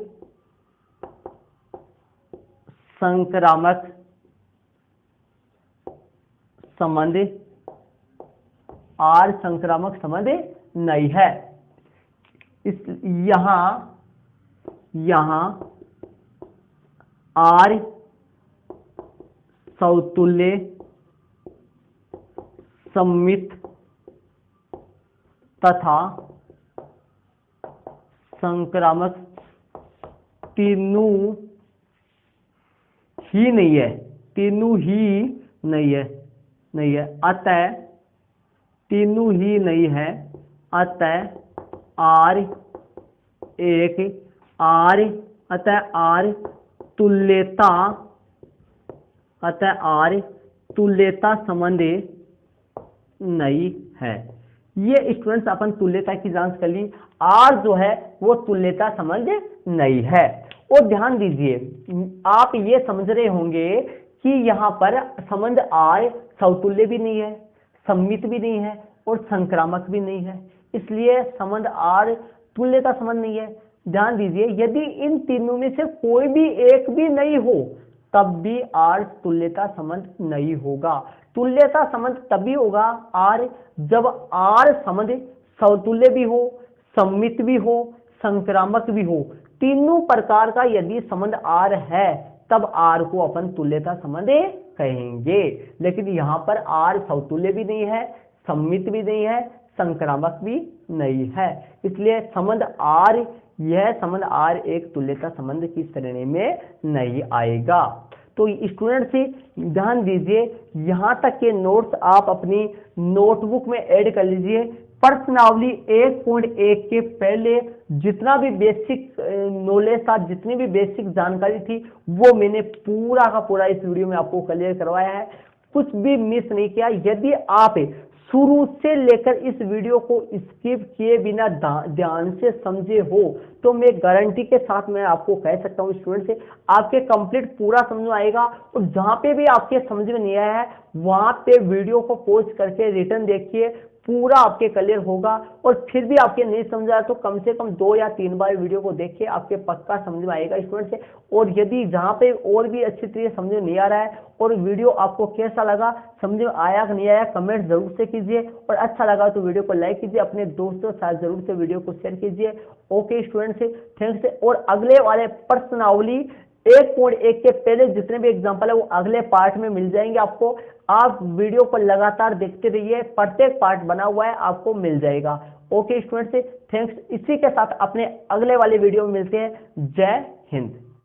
संक्रामक संबंध, R संक्रामक संबंध नहीं है। यहां R समतुल्य, सममित तथा संक्रामक तीनों ही नहीं है, अतः तीनों ही नहीं है, अतः R तुल्यता संबंध नहीं है। ये स्टूडेंट्स अपन तुल्यता की जांच कर ली, R जो है वो तुल्यता संबंध नहीं है। और ध्यान दीजिए, आप ये समझ रहे होंगे कि यहाँ पर संबंध R समतुल्य भी नहीं है, सममित भी नहीं है और संक्रामक भी नहीं है, इसलिए संबंध R तुल्यता संबंध नहीं है। ध्यान दीजिए, यदि इन तीनों में से कोई भी एक भी नहीं हो तब भी R तुल्यता संबंध नहीं होगा। तुल्यता संबंध तभी होगा R जब R संबंध समतुल्य भी हो, सममित भी हो, संक्रामक भी हो, तीनों प्रकार का यदि संबंध R है तब R को अपन तुल्यता संबंध कहेंगे। लेकिन यहाँ पर R समतुल्य भी नहीं है, सममित भी नहीं है, संक्रामक भी नहीं है, इसलिए संबंध R यह संबंध आर एक तुल्यता संबंध की श्रेणी में नहीं आएगा। तो स्टूडेंट से ध्यान दीजिए, यहाँ तक के नोट्स आप अपनी नोटबुक में ऐड कर लीजिए। प्रश्नावली 1.1 के पहले जितना भी बेसिक नॉलेज था, जितनी भी बेसिक जानकारी थी, वो मैंने पूरा का पूरा इस वीडियो में आपको क्लियर करवाया है, कुछ भी मिस नहीं किया। यदि आप शुरू से लेकर इस वीडियो को स्किप किए बिना ध्यान से समझे हो तो मैं गारंटी के साथ मैं आपको कह सकता हूं स्टूडेंट से आपके कंप्लीट पूरा समझ में आएगा। और जहां पे भी आपके समझ में नहीं आया है वहां पे वीडियो को पॉज करके रिटर्न देखिए, पूरा आपके क्लियर होगा। और फिर भी आपके नहीं समझ आया तो कम से कम 2 या 3 बार वीडियो को देखिए, आपके पक्का समझ में आएगा स्टूडेंट से। और यदि जहां पे और भी अच्छी तरीके समझ में नहीं आ रहा है और वीडियो आपको कैसा लगा, समझ में आया कि नहीं आया, कमेंट जरूर से कीजिए। और अच्छा लगा तो वीडियो को लाइक कीजिए, अपने दोस्तों के साथ जरूर से वीडियो को शेयर कीजिए। ओके स्टूडेंट से थैंक्स। और अगले वाले प्रश्नावली 1.1 के पहले जितने भी एग्जाम्पल है वो अगले पार्ट में मिल जाएंगे आपको। आप वीडियो को लगातार देखते रहिए, प्रत्येक पार्ट बना हुआ है, आपको मिल जाएगा। ओके स्टूडेंट से थैंक्स। इसी के साथ अपने अगले वाले वीडियो में मिलते हैं। जय हिंद।